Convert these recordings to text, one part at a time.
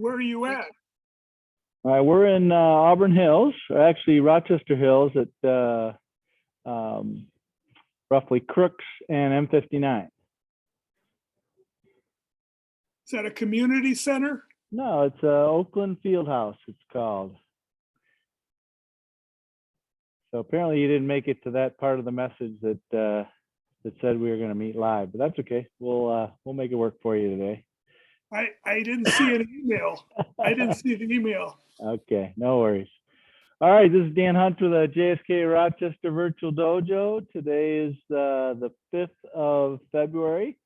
Where are you at? All right, we're in Auburn Hills, or actually Rochester Hills at roughly Crooks and M59. Is that a community center? No, it's Oakland Fieldhouse, it's called. So apparently you didn't make it to that part of the message that that said we were going to meet live, but that's okay. We'll make it work for you today. I didn't see an email. I didn't see the email. Okay, no worries. All right, this is Dan Hunt with the JSKA Rochester Virtual Dojo. Today is the 5th of February.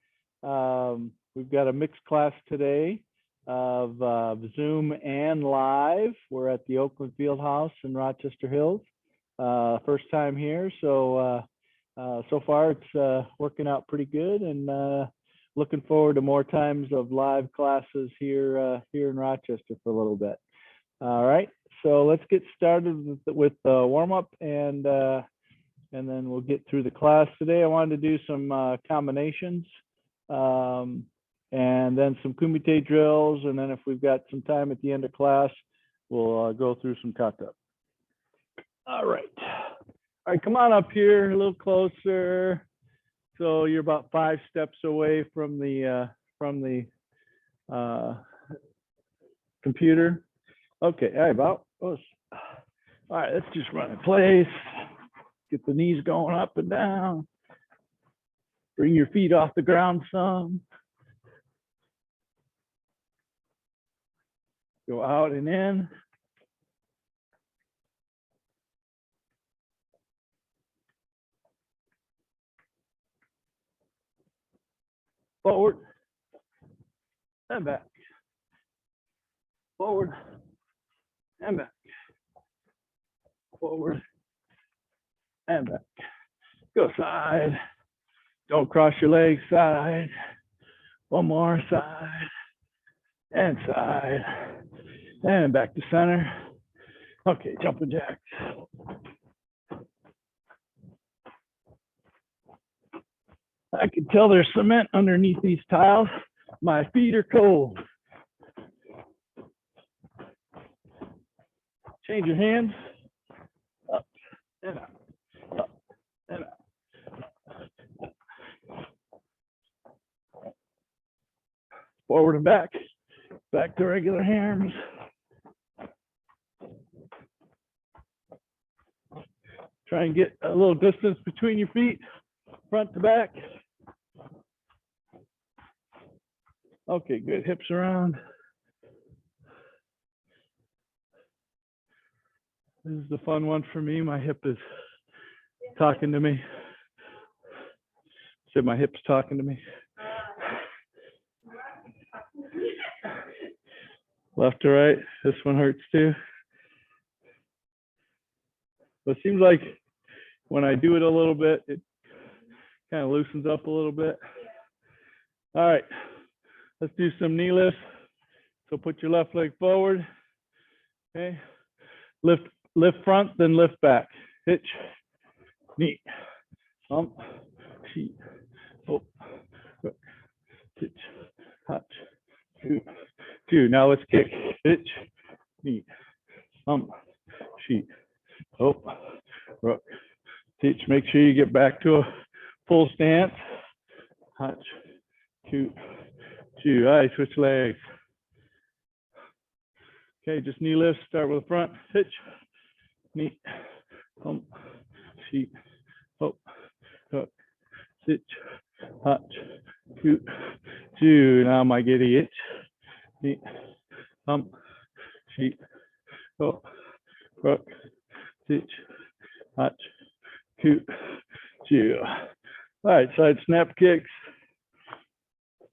We've got a mixed class today of Zoom and live. We're at the Oakland Fieldhouse in Rochester Hills. First time here, so so far it's working out pretty good, and looking forward to more times of live classes here here in Rochester for a little bit. All right, so let's get started with warm up, and then we'll get through the class today. I wanted to do some combinations, and then some Kumite drills, and then if we've got some time at the end of class, we'll go through some kata. All right, come on up here a little closer. So you're about 5 steps away from the computer. Okay, all right, about. All right, let's just run in place. Get the knees going up and down. Bring your feet off the ground some. Go out and in. Forward and back. Forward and back. Forward and back. Go side. Don't cross your legs. Side. One more. Side and side. And back to center. Okay, jumping jacks. I can tell there's cement underneath these tiles. My feet are cold. Change your hands. Up and out. Up and out. Forward and back. Back to regular hands. Try and get a little distance between your feet, front to back. Okay, good. Hips around. This is the fun one for me. My hip is talking to me. Said my hip's talking to me. Left to right. This one hurts too. But it seems like when I do it a little bit, it kind of loosens up a little bit. All right. Let's do some knee lifts. So put your left leg forward. Okay. Lift front, then lift back. Hitch, knee, hump, sheet, hook, hitch, hutch, two. Now let's kick. Hitch, knee, hump, sheet, hook, rook, hitch. Make sure you get back to a full stance. Hutch, two. All right, switch legs. Okay, just knee lifts. Start with the front. Hitch, knee, hump, sheet, hook, hitch, hutch, two. Now my giddy hitch, knee, hump, sheet, hook, hitch, hutch, two. All right, side snap kicks.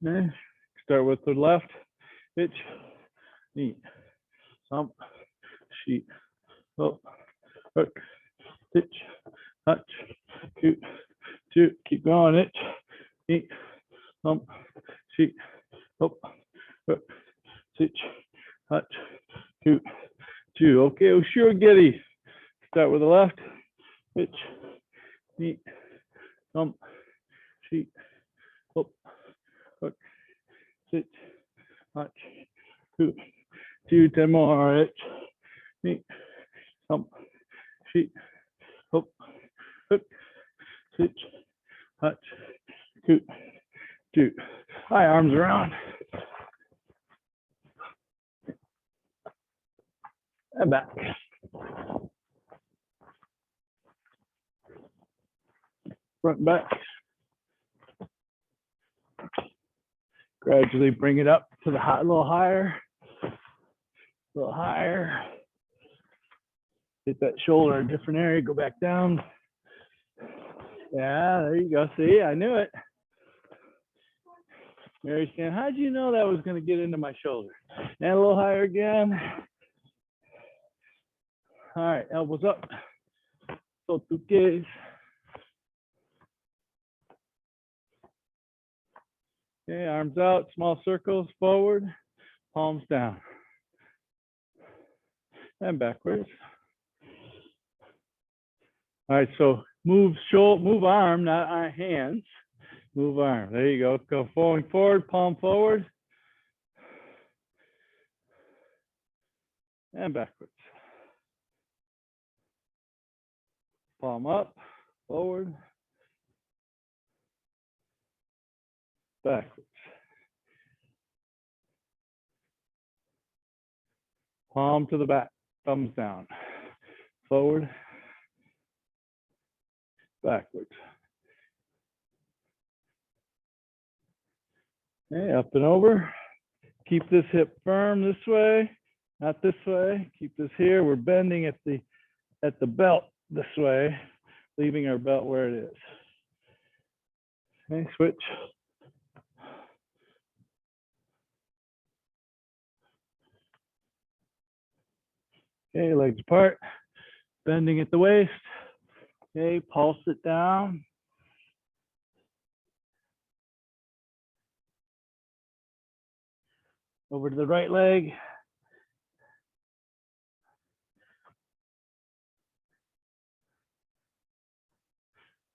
Okay. Start with the left, hitch, knee, hump, sheet, hook, hitch, hutch, two. Keep going, hitch, knee, hump, sheet, hook, hitch, hutch, two. Okay, sure, giddy. Start with the left, hitch, knee, hump, sheet, hook, hitch, hutch, 2, 10 more. All right. Knee, hump, feet, hook, hook, switch, hutch, coot, two. High arms around. And back. Front and back. Gradually bring it up to the high, a little higher. A little higher. Hit that shoulder in a different area. Go back down. Yeah, there you go. See, I knew it. Mary's saying, how'd you know that was going to get into my shoulder? And a little higher again. All right, elbows up. Sotuques. Okay, arms out, small circles forward, palms down. And backwards. All right, so move arm, not hands. Move arm. There you go. Go forward, palm forward. And backwards. Palm up, forward, backwards. Palm to the back, thumbs down. Forward, backwards. Okay, up and over. Keep this hip firm this way, not this way. Keep this here. We're bending at the belt this way, leaving our belt where it is. Okay, switch. Okay, legs apart, bending at the waist. Okay, pulse it down. Over to the right leg.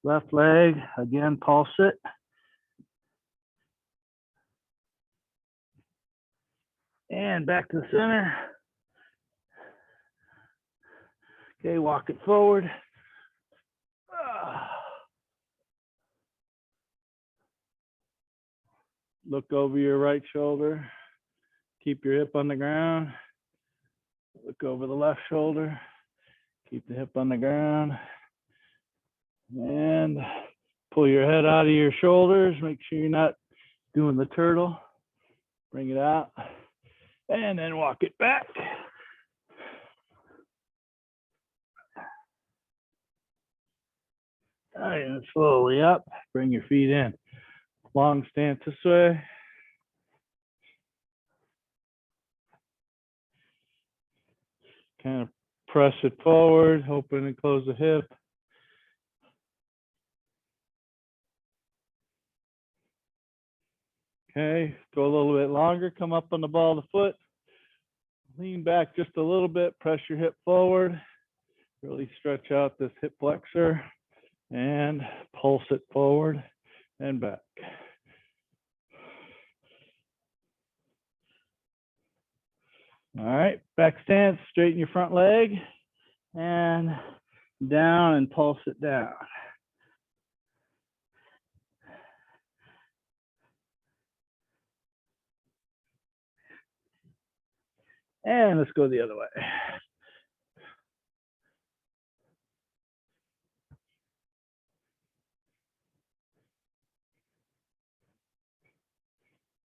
Left leg, again, pulse it. And back to the center. Okay, walk it forward. Look over your right shoulder. Keep your hip on the ground. Look over the left shoulder. Keep the hip on the ground. And pull your head out of your shoulders. Make sure you're not doing the turtle. Bring it out. And then walk it back. All right, and slowly up. Bring your feet in. Long stance this way. Kind of press it forward, open and close the hip. Okay, go a little bit longer, come up on the ball of the foot. Lean back just a little bit, press your hip forward. Really stretch out this hip flexor and pulse it forward and back. All right, back stance, straighten your front leg and down and pulse it down. And let's go the other way.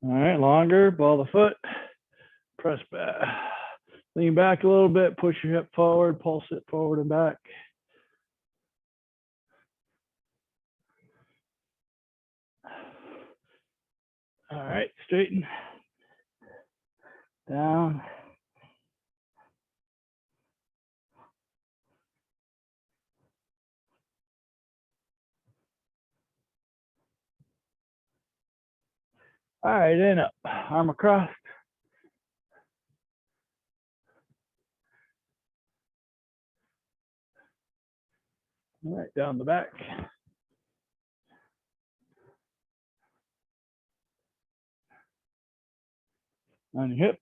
All right, longer, ball the foot, press back. Lean back a little bit, push your hip forward, pulse it forward and back. All right, straighten. Down. All right, and up, arm across. All right, down the back. On your hip.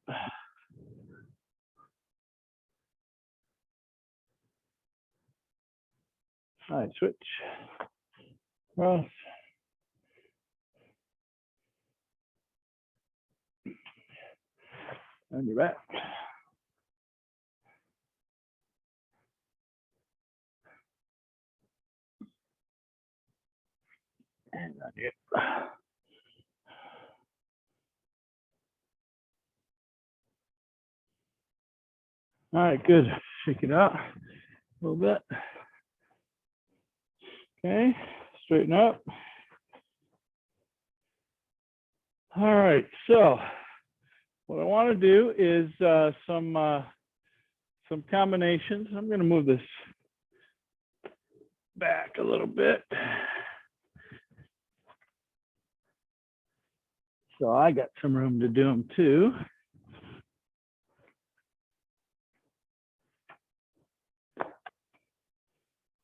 All right, switch. Cross. On your back. And on your. All right, good. Shake it out a little bit. Okay, straighten up. All right, so what I want to do is some combinations. I'm going to move this back a little bit. So I got some room to do them too.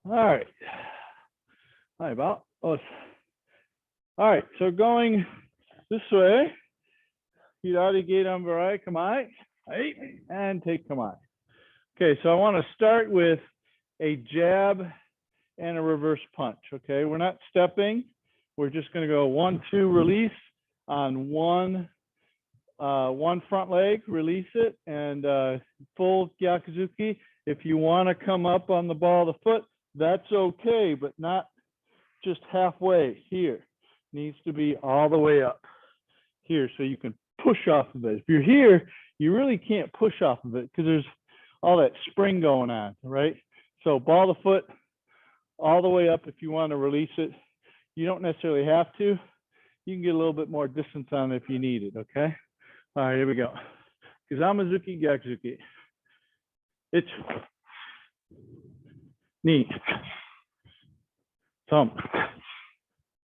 All right. Hi, about. Oh, all right, so going this way, Hirari Gedan Barai Kamai, and take Kamai. Okay, so I want to start with a jab and a reverse punch. Okay, we're not stepping. We're just going to go 1, 2, release on one front leg, release it, and full Gyakuzuki. If you want to come up on the ball of the foot, that's okay, but not just halfway here. Needs to be all the way up here so you can push off of it. If you're here, you really can't push off of it because there's all that spring going on, right? So ball of the foot all the way up if you want to release it. You don't necessarily have to. You can get a little bit more distance on it if you need it, okay? All right, here we go. Kizamazuki, Gyakuzuki. It's knee, thumb.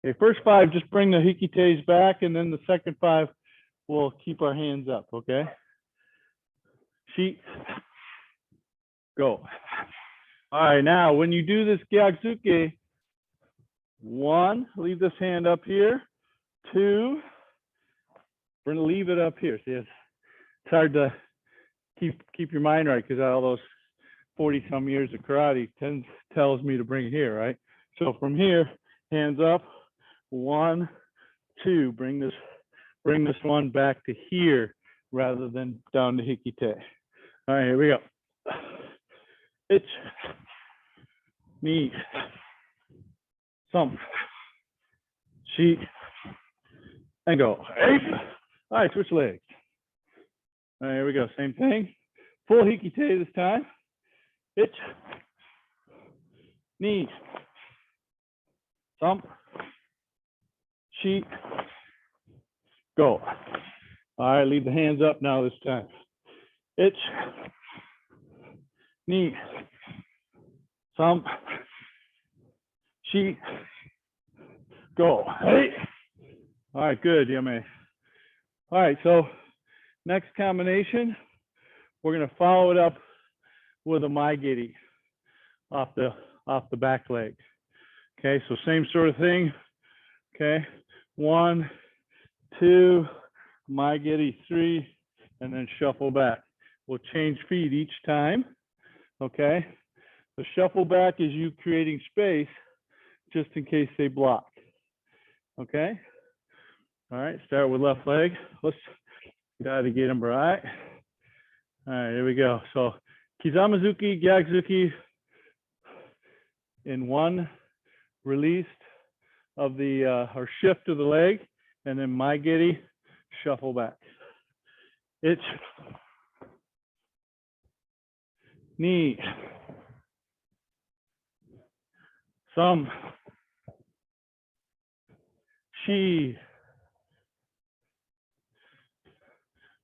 Okay, first 5, just bring the hikiteis back, and then the second 5, we'll keep our hands up, okay? Sheet, go. All right, now when you do this Gyakuzuki, 1, leave this hand up here. 2, we're gonna leave it up here. See, it's hard to keep your mind right because all those 40-some years of karate tells me to bring it here, right? So from here, hands up, 1, 2, bring this one back to here rather than down to hikite. All right, here we go. It's knee, thumb, sheet, and go. All right, switch legs. All right, here we go. Same thing. Full hikite this time. It's knee, thumb, sheet, go. All right, leave the hands up now this time. It's knee, thumb, sheet, go. Hey. All right, good, Yame. All right, so next combination, we're going to follow it up with a maigiri off the back leg. Okay, so same sort of thing. Okay, 1, 2, maigiri 3, and then shuffle back. We'll change feet each time. Okay, the shuffle back is you creating space just in case they block. Okay, all right, start with left leg. Let's try to get them right. All right, here we go. So Kizamazuki, Gyakuzuki in 1 released of the or shift of the leg, and then maigiri, shuffle back. It's knee, thumb, chi,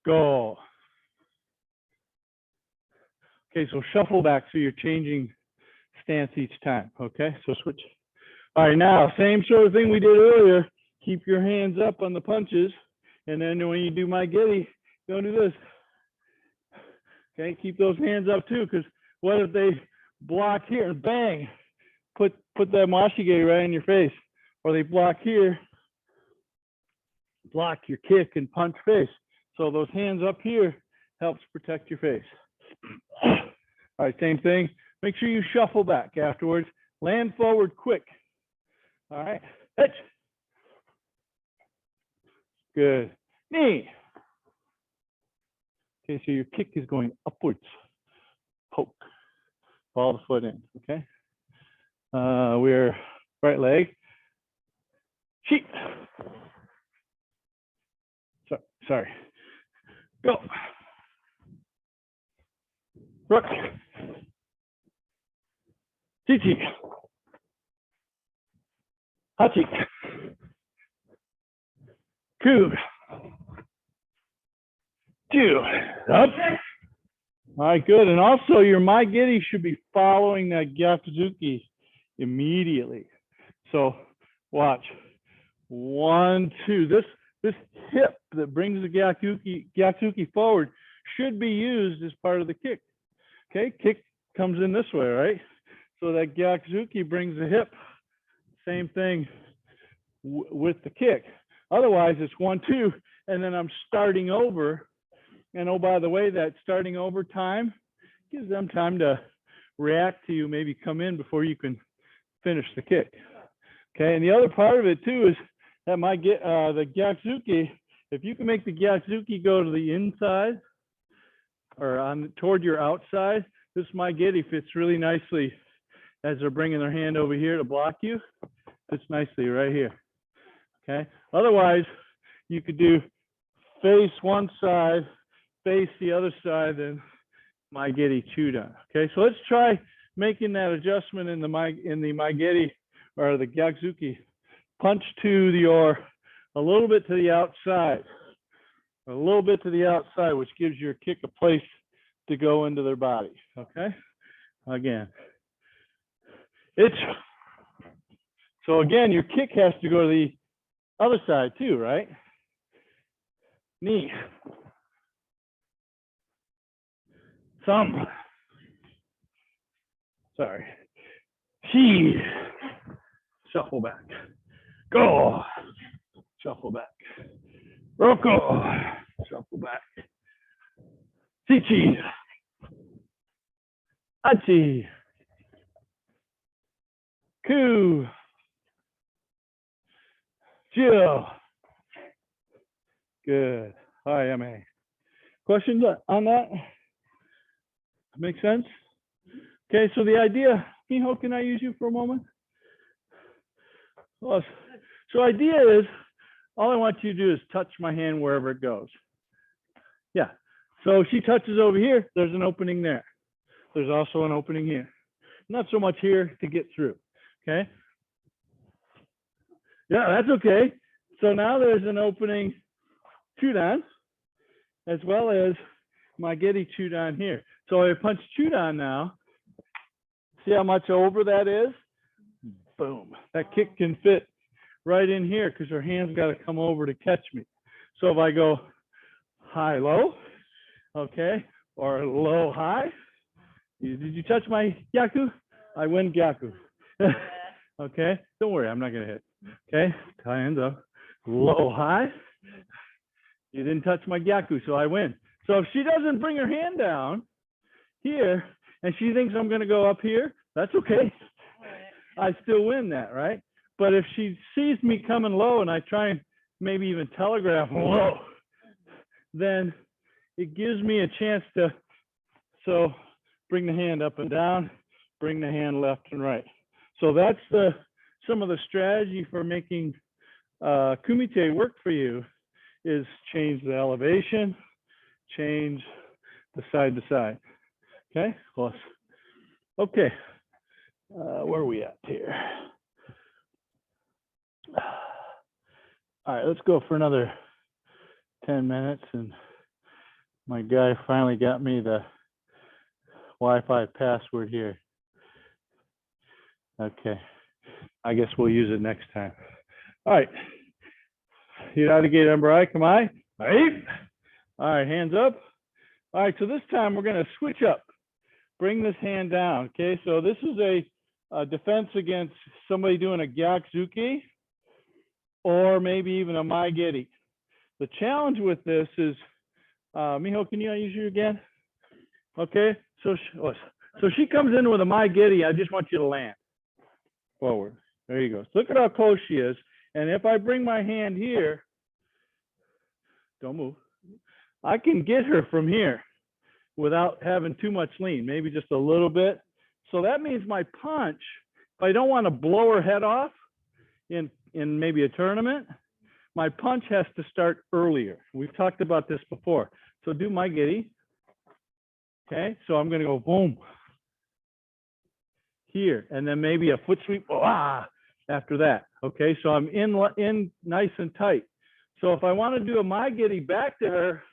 go. Okay, so shuffle back, so you're changing stance each time. Okay, so switch. All right, now same sort of thing we did earlier. Keep your hands up on the punches, and then when you do maigiri, don't do this. Okay, keep those hands up too, because what if they block here and bang, put that mashige right in your face, or they block here, block your kick and punch face. So those hands up here helps protect your face. All right, same thing. Make sure you shuffle back afterwards Land forward quick. All right. Hitch. Good. Knee. Okay, so your kick is going upwards. Poke. Ball the foot in. Okay. We're right leg. Sheep. Sorry. Go. Rook. Chichi. Hachi. Ku. Two. Up. All right, good. And also your Maigiri should be following that Gyakuzuki immediately. So watch. 1, 2. This hip that brings the Gyakuzuki forward should be used as part of the kick. Okay, kick comes in this way, right? So that Gyakuzuki brings the hip. Same thing with the kick. Otherwise, it's 1, 2, and then I'm starting over. And oh, by the way, that starting over time gives them time to react to you, maybe come in before you can finish the kick. Okay, and the other part of it too is that the Gyakuzuki, if you can make the Gyakuzuki go to the inside or toward your outside, this Maigiri fits really nicely as they're bringing their hand over here to block you. Fits nicely right here. Okay. Otherwise, you could do face one side, face the other side, then Maigiri Chudan. Okay. So let's try making that adjustment in the Maigiri or the Gyakuzuki. Punch to a little bit to the outside, a little bit to the outside, which gives your kick a place to go into their body. Okay. Again. So again, your kick has to go to the other side too, right? Knee. Thumb. Sorry. He. Shuffle back. Go. Shuffle back. Roko. Shuffle back. Chichi. Hachi. Ku. Jill. Good. Hi, MA. Questions on that? Make sense? Okay, so the idea, Miho, can I use you for a moment? Well, so idea is, all I want you to do is touch my hand wherever it goes. Yeah, so she touches over here, there's an opening there. There's also an opening here. Not so much here to get through, okay? Yeah, that's okay. So now there's an opening Chudan, as well as Maigiri Chudan here. So I punch Chudan now. See how much over that is? Boom. That kick can fit right in here because her hand's got to come over to catch me. So if I go high, low, okay, or low, high. Did you touch my Gyaku? I win Gyaku. Okay, don't worry, I'm not going to hit. Okay, hands up. Low, high. You didn't touch my Gyaku, so I win. So if she doesn't bring her hand down here and she thinks I'm going to go up here, that's okay. I still win that, right? But if she sees me coming low and I try and maybe even telegraph low, then it gives me a chance to, so bring the hand up and down, bring the hand left and right. So that's some of the strategy for making Kumite work for you is change the elevation, change the side to side. Okay, close. Okay, where are we at here? All right, let's go for another 10 minutes. And my guy finally got me the Wi-Fi password here. Okay, I guess we'll use it next time. All right, Hiragate Embarai, come on. All right, hands up. All right, so this time we're going to switch up. Bring this hand down, okay? So this is a defense against somebody doing a Gyakuzuki or maybe even a Maigiri. The challenge with this is, Miho, can you use you again? Okay, so she comes in with a Maigiri. I just want you to land. forward. There you go. So look at how close she is. And if I bring my hand here, don't move, I can get her from here without having too much lean, maybe just a little bit. So that means my punch, if I don't want to blow her head off in maybe a tournament, my punch has to start earlier. We've talked about this before. So do my giddy. Okay, so I'm going to go boom here, and then maybe a foot sweep after that. Okay, so I'm in nice and tight. So if I want to do a my giddy back to her,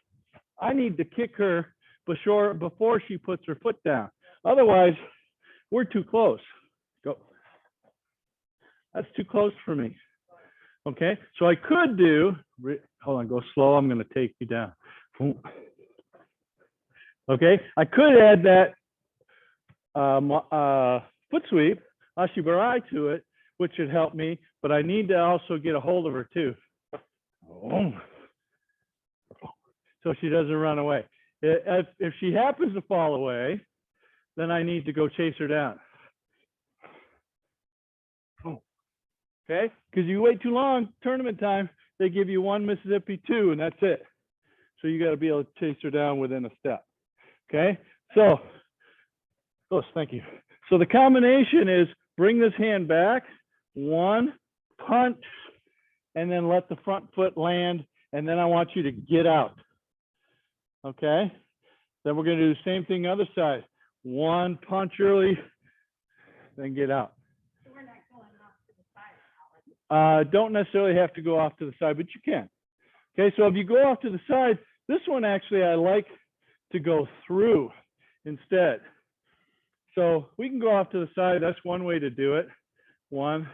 I need to kick her before she puts her foot down. Otherwise, we're too close. Go. That's too close for me. Okay, so I could do, hold on, go slow. I'm going to take you down. Okay, I could add that foot sweep, ashibarai to it, which should help me, but I need to also get a hold of her too. So she doesn't run away. If she happens to fall away, then I need to go chase her down. Okay, because you wait too long, tournament time, they give you 1 Mississippi 2, and that's it. So you got to be able to chase her down within a step. Okay, so, thank you. So the combination is bring this hand back, 1, punch, and then let the front foot land, and then I want you to get out. Okay, then we're going to do the same thing other side. 1, punch early, then get out. So we're not going off to the side. Don't necessarily have to go off to the side, but you can. Okay, so if you go off to the side, this one actually I like to go through instead. So we can go off to the side. That's one way to do it. 1,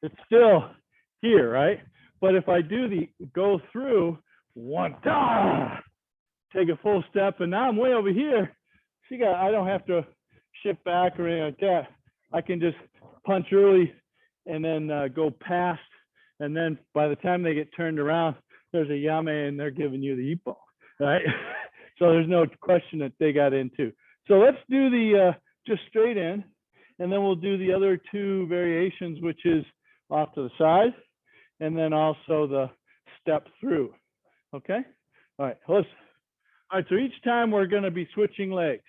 it's still here, right? But if I do the go through, 1, take a full step, and now I'm way over here. I don't have to shift back or anything like that. I can just punch early and then go past, and then by the time they get turned around, there's a yame and they're giving you the ippo, right? So there's no question that they got into. So let's do the just straight in, and then we'll do the other 2 variations, which is off to the side, and then also the step through. Okay. All right. All right. So each time we're going to be switching legs.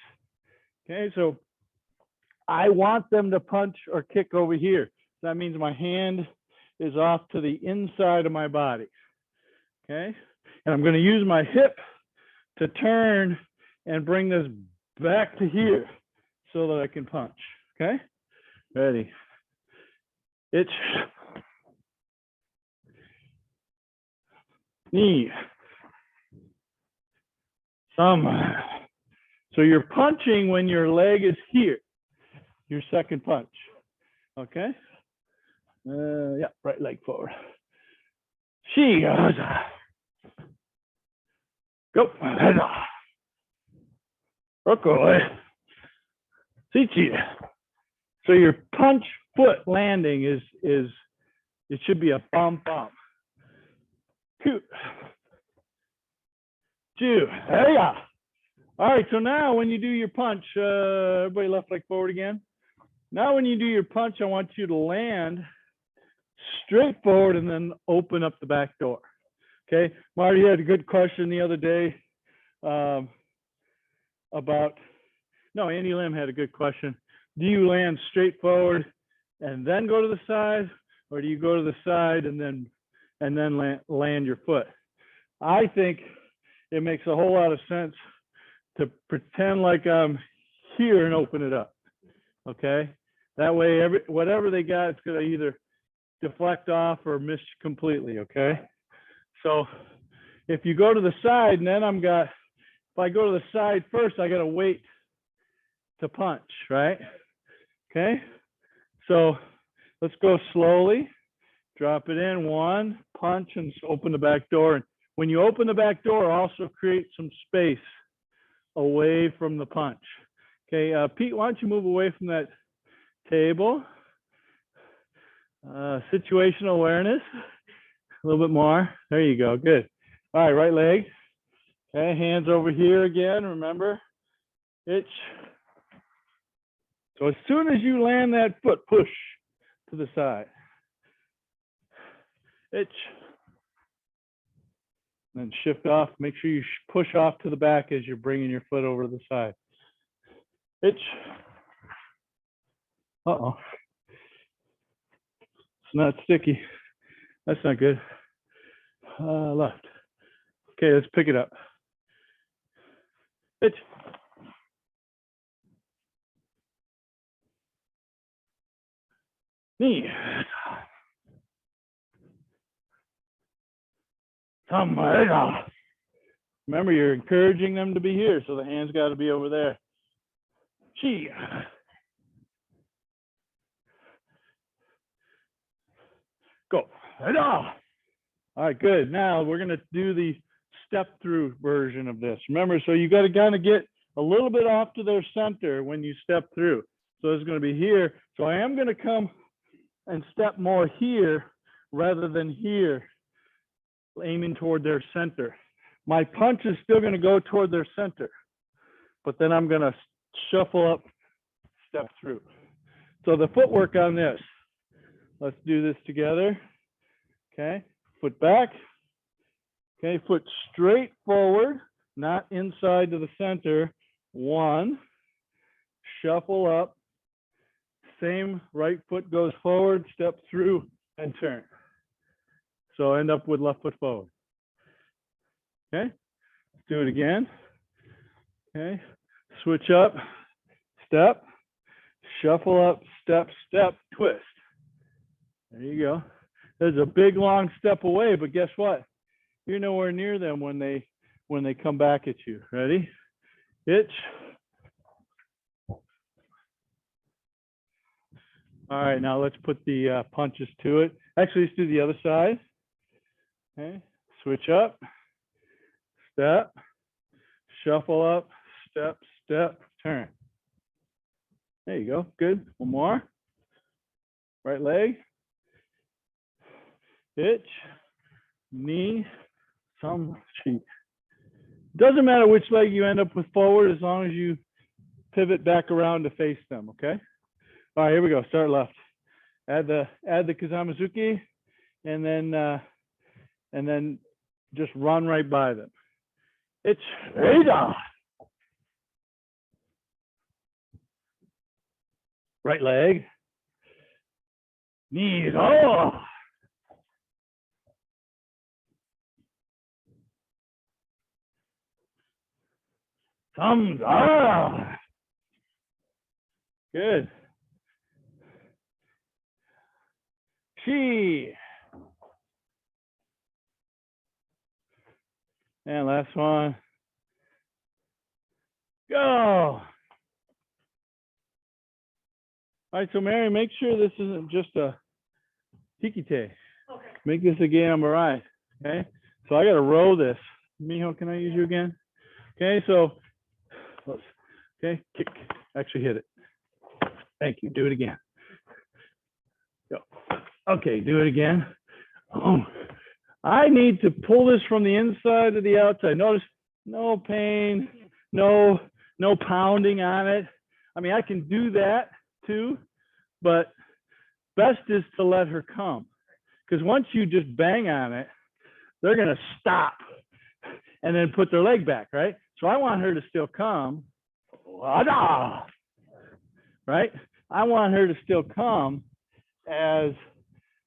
Okay. So I want them to punch or kick over here. That means my hand is off to the inside of my body. Okay. And I'm going to use my hip to turn and bring this back to here so that I can punch. Okay. Ready. It's knee. So you're punching when your leg is here, your second punch. Okay. Yeah, right leg forward. She goes. Go. Roko. So your punch foot landing is it should be a bump. 2, 2. There you go. All right. So now when you do your punch, everybody left leg forward again. Now when you do your punch, I want you to land straight forward and then open up the back door. Okay. Marty had a good question the other day Andy Lim had a good question. Do you land straight forward and then go to the side, or do you go to the side and then land your foot? I think it makes a whole lot of sense to pretend like I'm here and open it up. Okay, that way whatever they got, it's going to either deflect off or miss completely. Okay, so if you go to the side, and then if I go to the side first, I got to wait to punch, right? Okay, so let's go slowly. Drop it in, 1, punch, and open the back door. And when you open the back door, also create some space away from the punch. Okay, Pete, why don't you move away from that table? Situational awareness, a little bit more. There you go, good. All right, right leg. Okay, hands over here again, remember. Itch. So as soon as you land that foot, push to the side. Itch. Then shift off. Make sure you push off to the back as you're bringing your foot over to the side. Itch. Uh-oh. It's not sticky. That's not good. Left. Okay, let's pick it up. Itch. Knee. Remember, you're encouraging them to be here, so the hands got to be over there. Chi. Go. All right, good. Now we're going to do the step through version of this. Remember, so you got to kind of get a little bit off to their center when you step through. So it's going to be here. So I am going to come and step more here rather than here, aiming toward their center. My punch is still going to go toward their center, but then I'm going to shuffle up, step through. So the footwork on this, let's do this together. Okay, foot back. Okay, foot straight forward, not inside to the center. One, shuffle up. Same right foot goes forward, step through, and turn. So end up with left foot forward. Okay, let's do it again. Okay, switch up, step, shuffle up, step, step, twist. There you go. There's a big long step away, but guess what? You're nowhere near them when they come back at you. Ready? Itch. All right, now let's put the punches to it. Actually, let's do the other side. Okay, switch up, step, shuffle up, step, step, turn. There you go, good. One more. Right leg, itch, knee, some cheek. Doesn't matter which leg you end up with forward as long as you pivot back around to face them, okay? All right, here we go, start left. Add the Kazamazuki, and then just run right by them. It's Ada. Right leg. Knees. Oh. Thumbs up. Good. Chi. And last one. Go. All right, so Mary, make sure this isn't just a tikite. Okay. Make this a gambarai. Okay. So I got to row this. Mijo, can I use you again? Okay. So, okay, kick. Actually hit it. Thank you. Do it again. Go. Okay, do it again. Oh, I need to pull this from the inside to the outside. Notice no pain, no pounding on it. I mean, I can do that too, but best is to let her come. Because once you just bang on it, they're going to stop and then put their leg back, right? So I want her to still come. Right? I want her to still come as,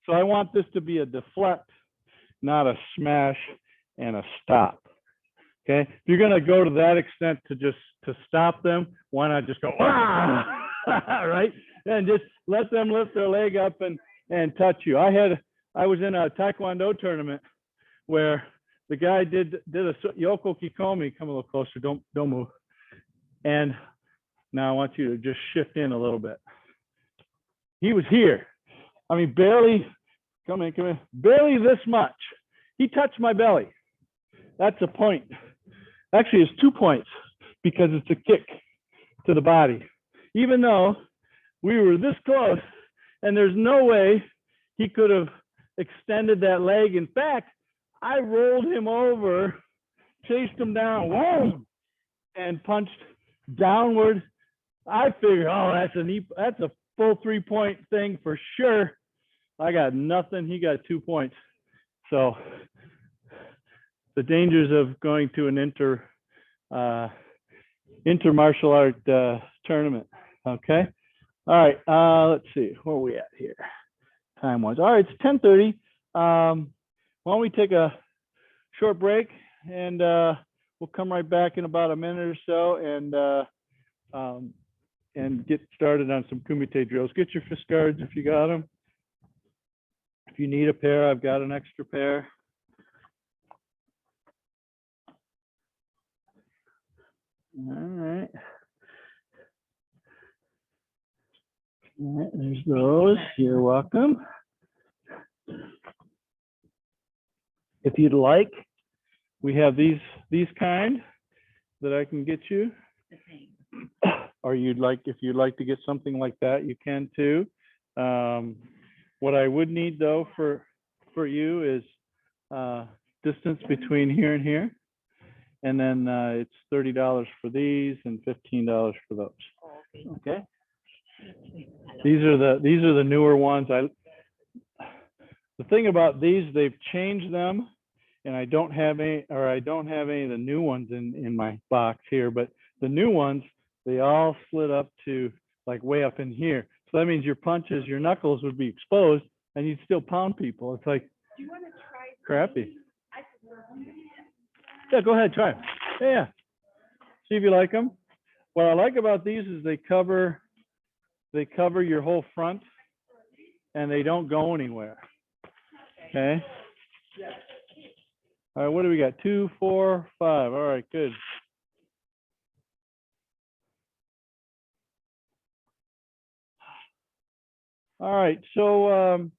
so I want this to be a deflect, not a smash and a stop. Okay? If you're going to go to that extent to stop them, why not just go, right? And just let them lift their leg up and touch you. I was in a Taekwondo tournament where the guy did a Yoko Kikomi. Come a little closer, don't move. And now I want you to just shift in a little bit. He was here. I mean, barely, come in, barely this much. He touched my belly. That's a point. Actually, it's 2 points because it's a kick to the body. Even though we were this close and there's no way he could have extended that leg. In fact, I rolled him over, chased him down, whoa, and punched downward. I figured, oh, that's a full 3-point thing for sure. I got nothing. He got 2 points. So the dangers of going to an inter-martial art tournament. Okay. All right. Let's see. Where are we at here? Time-wise. All right. It's 10:30. Why don't we take a short break, and we'll come right back in about a minute or so, and get started on some Kumite drills. Get your fist guards if you got them. If you need a pair, I've got an extra pair. All right. All right, there's those. You're welcome. If you'd like, we have these kind that I can get you. Or if you'd like to get something like that, you can too. What I would need though for you is distance between here and here, and then it's $30 for these and $15 for those. Okay. These are the newer ones. The thing about these, they've changed them, and I don't have any of the new ones in my box here, but the new ones, they all slid up to like way up in here. So that means your punches, your knuckles would be exposed, and you'd still pound people. It's like Do you want to try crappy. I Yeah, go ahead, try them. Yeah. See if you like them. What I like about these is they cover your whole front, and they don't go anywhere. Okay. All right, what do we got? 2, 4, 5. All right, good. All right, so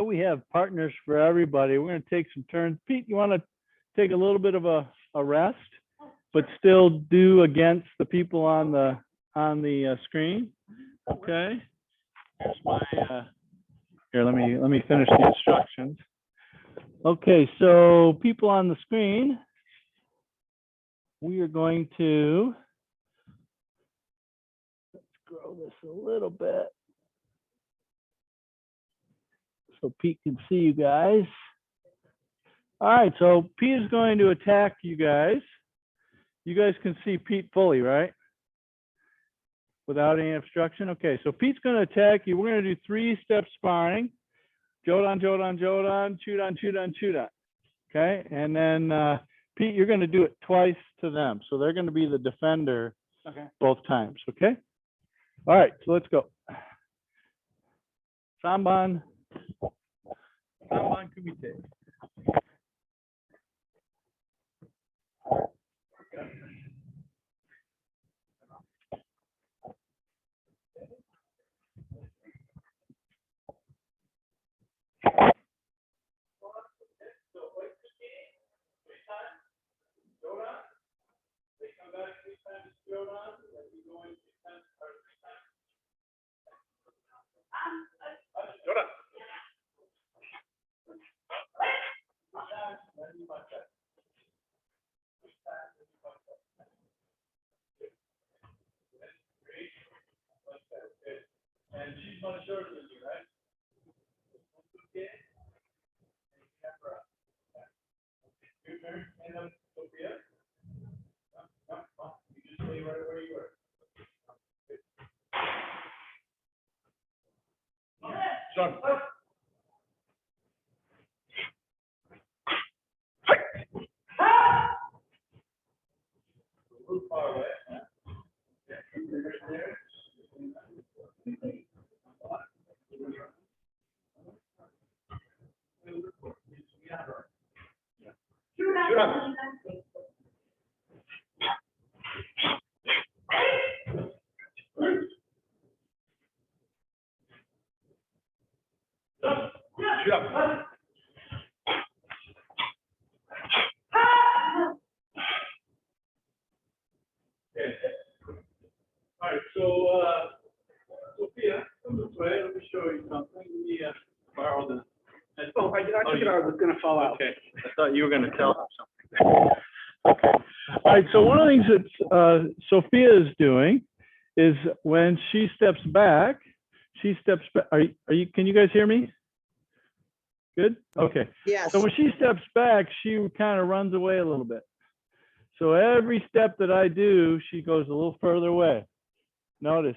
we have partners for everybody. We're going to take some turns. Pete, you want to take a little bit of a rest, but still do against the people on the screen? Okay. Here's my here. Let me finish the instructions. Okay, so people on the screen, we are going to grow this a little bit so Pete can see you guys. All right, so Pete is going to attack you guys. You guys can see Pete fully, right? Without any obstruction. Okay, so Pete's going to attack you. We're going to do 3-step sparring. Jodan, Jodan, Jodan, Chudan, Chudan, Chudan. Okay, and then Pete, you're going to do it twice to them. So they're going to be the defender both times, okay? All right, so let's go. Samban Kumite. And she's much shorter than you, right? Okay. Your turn. And then Sophia. You just stay right where you were. Sean. A little far away. Yeah. Right there. Shoot up. Shoot up. Okay. All right, so Sophia, come this way. Let me show you something. Let me borrow the. Oh, I figured I was going to fall out. Okay, I thought you were going to tell them something. Okay. All right, so one of the things that Sophia is doing is when she steps back, she steps back. Are you, can you guys hear me? Good? Okay. Yes. So when she steps back, she kind of runs away a little bit. So every step that I do, she goes a little further away. Notice,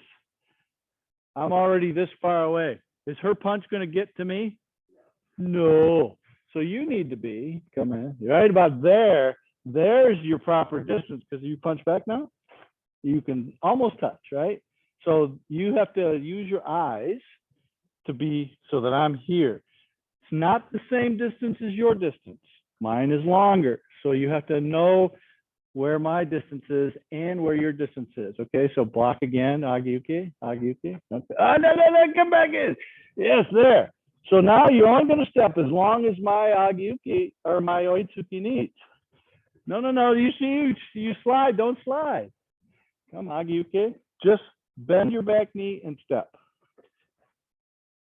I'm already this far away. Is her punch going to get to me? No. So you need to be, come in, right about there. There's your proper distance, because you punch back now, you can almost touch, right? So you have to use your eyes to be so that I'm here. It's not the same distance as your distance. Mine is longer. So you have to know where my distance is and where your distance is. Okay, so block again, Agiuki, Agiuki. Okay. Oh, no, come back in. Yes, there. So now you're only going to step as long as my Agiuki or my Oitsuki needs. No, you see, you slide, don't slide. Come, Agiuki. Just bend your back knee and step.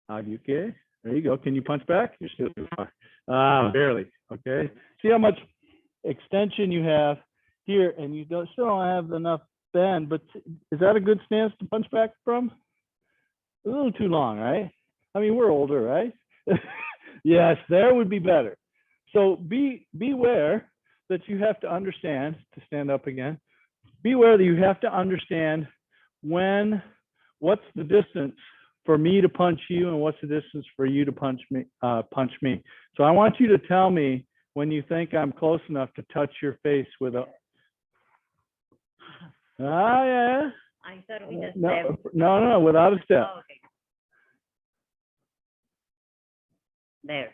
Agiuki. There you go. Can you punch back? You're still too far. Barely. Okay. See how much extension you have here, and you still don't have enough bend. But is that a good stance to punch back from? A little too long, right? I mean, we're older, right? Yes, there would be better. So beware that you have to understand, to stand up again, beware that you have to understand what's the distance for me to punch you and what's the distance for you to punch me. So I want you to tell me when you think I'm close enough to touch your face with a, yeah. I thought we just No, stepped. no, without a step. Oh, okay. There.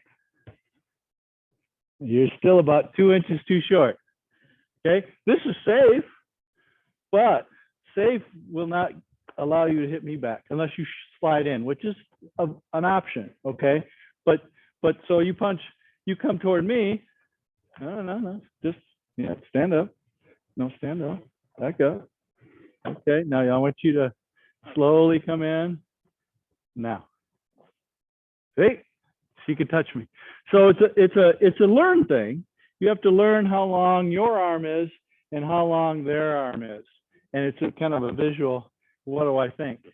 You're still about 2 inches too short. Okay, this is safe, but safe will not allow you to hit me back unless you slide in, which is an option. Okay, but so you punch, you come toward me. No, just stand up. No, stand up. Back up. Okay, now I want you to slowly come in. Now, see, she can touch me. So it's a learn thing. You have to learn how long your arm is and how long their arm is, and it's a kind of a visual. What do I think?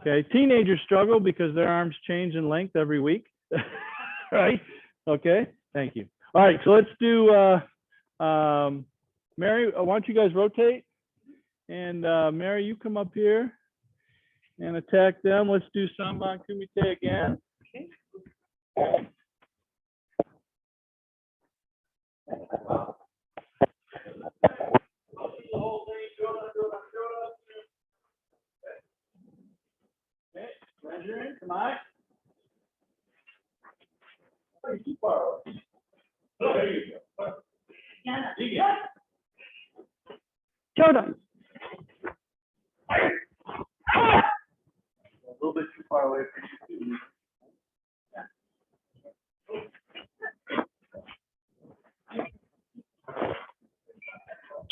Okay, teenagers struggle because their arms change in length every week, right? Okay, thank you. All right, so let's do. Mary, why don't you guys rotate? And Mary, you come up here and attack them. Let's do Samban Kumite again. Okay. Measure in, come on. Too far. There you go. Yeah. Jordan. A little bit too far away for you.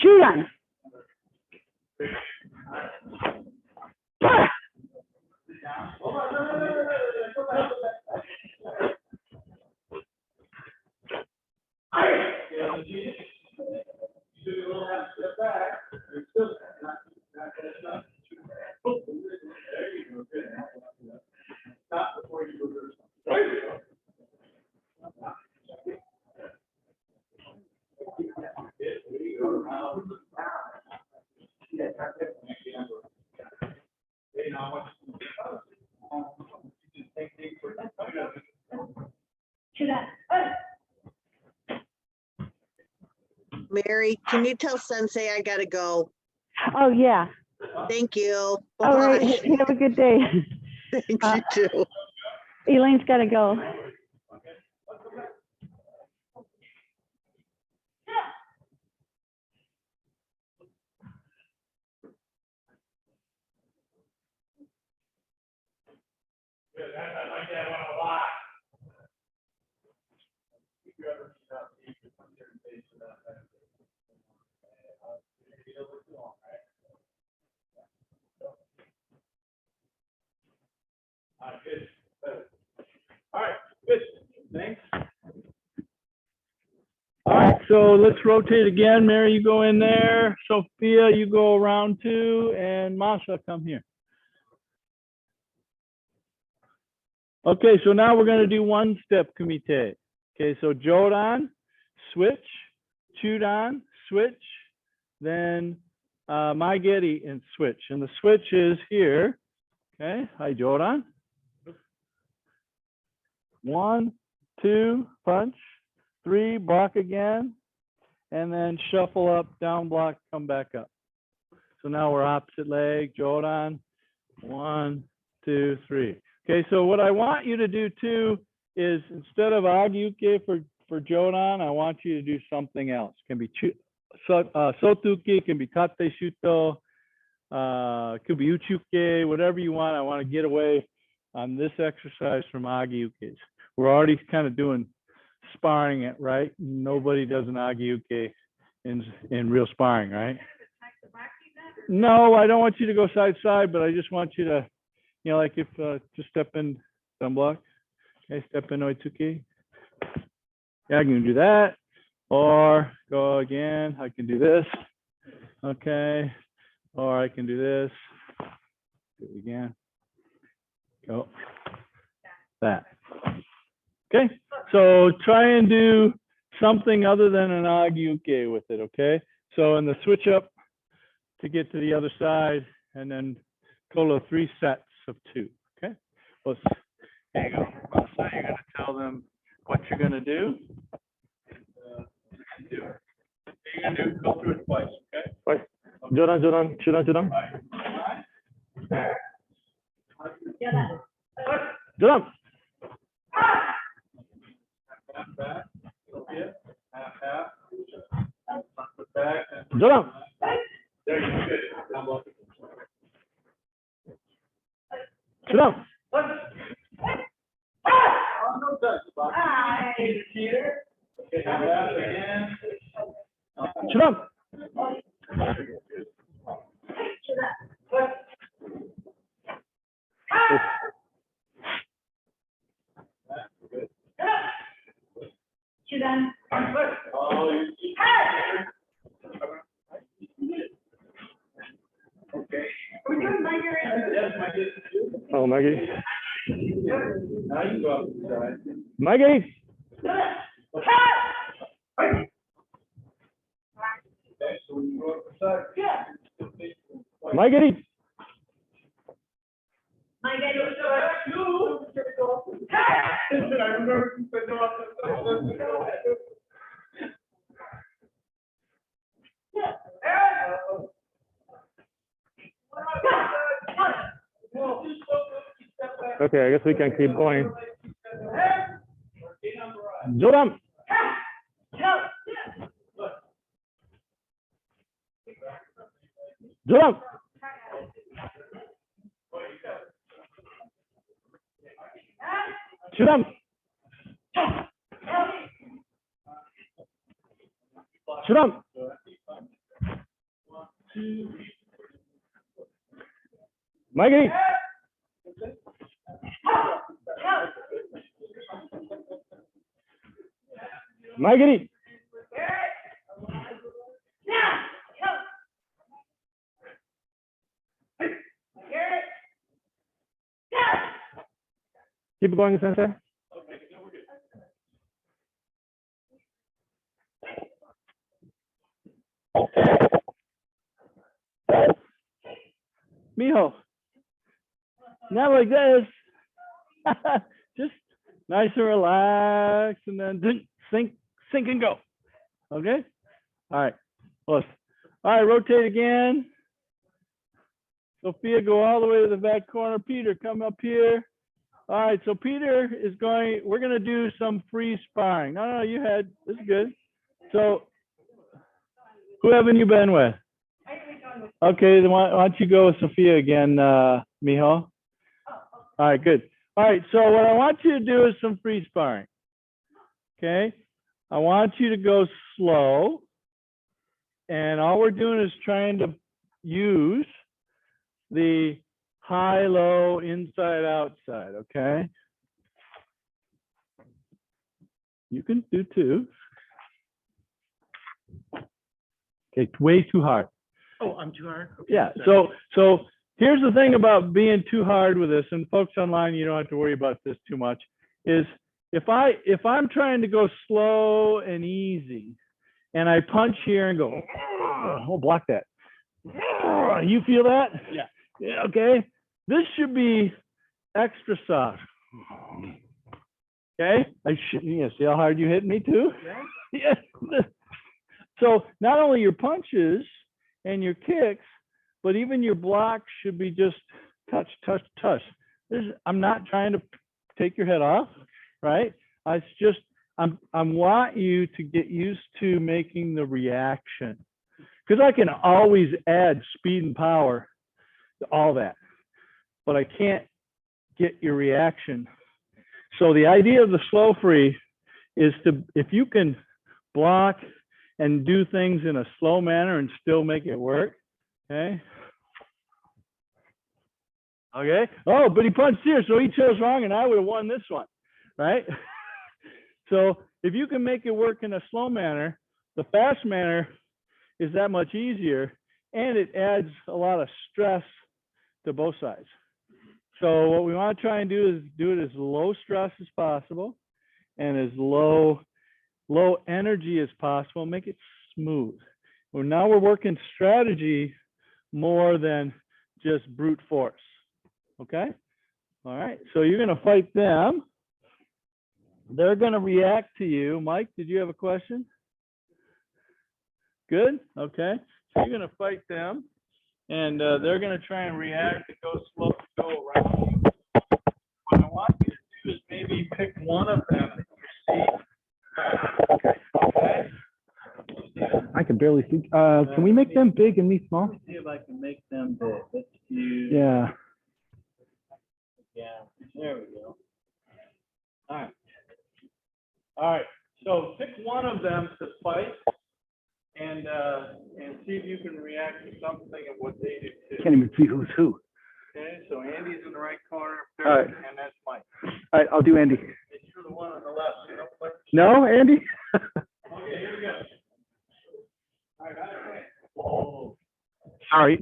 Jordan. Mary, can you tell Sensei I gotta go? Oh, yeah. Thank you. All right. Bye. Have a good day. Thank you too. Elaine's got to go. I like that one a lot. Good. All right, good. Thanks. All right. so let's rotate again. Mary, you go in there. Sophia, you go around 2, and Masha, come here. Okay, so now we're going to do one step kumite. Okay, so Jodan, switch, Chudan, switch, then Maigeri and switch. And the switch is here. Okay, hi Jodan. 1, 2, punch, 3, block again, and then shuffle up, down block, come back up. So now we're opposite leg, Jodan, 1, 2, 3. Okay, so what I want you to do too is instead of agiuke for Jodan, I want you to do something else. It can be sotuki, can be kate shuto, could be uchuke, whatever you want. I want to get away on this exercise from agiukes. We're already kind of doing sparring it, right? Nobody does an agiuke in real sparring, right? No, I don't want you to go side to side, but I just want you to, you know, like if just step in thumb block. Okay, step in oitsuki. Yeah, I can do that. Or go again. I can do this. Okay. Or I can do this. Do it again. Go. That. Okay. So try and do something other than an agiuke with it. Okay. So in the switch up to get to the other side, and then total of 3 sets of 2. Okay. Well, there you go. So you're going to tell them what you're going to do. You're going to go through it twice. Okay. Twice. Jodan. Jodan. Jodan. There you go. Jodan. Okay, now that again. Jodan. Oh, Maggie. Now you go up to the side. Maggie. Okay, so when you go up the side. Maggie. Okay, I guess we can keep going. Jodan. Jodan. Jodan. Jodan. Maggie. Maggie. Keep going, Sensei. Mijo, not like this. Just nice and relaxed, and then sink and go. Okay. All right. Close. All right. Rotate again. Sophia, go all the way to the back corner. Peter, come up here. All right. So Peter is going. We're going to do some free sparring. No, you had. This is good. So, who haven't you been with? Okay, then why don't you go with Sophia again, Mijo? All right, good. All right, so what I want you to do is some free sparring. Okay, I want you to go slow, and all we're doing is trying to use the high, low, inside, outside. Okay, you can do 2. It's way too hard. Oh, I'm too hard? Okay, Yeah. sorry. So here's the thing about being too hard with this, and folks online, you don't have to worry about this too much, is if I'm trying to go slow and easy, and I punch here and go, oh, block that. You feel that? Yeah. Yeah. Okay. This should be extra soft. Okay. Yeah. See how hard you hit me too? Yeah. Yeah. So not only your punches and your kicks, but even your blocks should be just touch, touch, touch. I'm not trying to take your head off, right? It's just I want you to get used to making the reaction, because I can always add speed and power to all that, but I can't get your reaction. So the idea of the slow free is to, if you can block and do things in a slow manner and still make it work, okay? Okay. Oh, but he punched here, so he chose wrong, and I would have won this one, right? So if you can make it work in a slow manner, the fast manner is that much easier, and it adds a lot of stress to both sides. So what we want to try and do is do it as low stress as possible and as low energy as possible. Make it smooth. Well, now we're working strategy more than just brute force. Okay. All right. So you're going to fight them. They're going to react to you. Mike, did you have a question? Good. Okay. So you're going to fight them, and they're going to try and react and go slow, go around you. What I want you to do is maybe pick one of them that you see. Okay. I can barely see. Can we make them big and me small? Let me see if I can make them big. Let's do. Yeah. Yeah. There we go. All right. All right. So pick one of them to fight, and see if you can react to something of what they do too. Can't even see who's who. Okay. So Andy's in the right corner, All right. and that's Mike. All right, I'll do Andy. And you're the one on the left. So don't play. No, Andy? Okay. Here we go. All right. Oh. Sorry.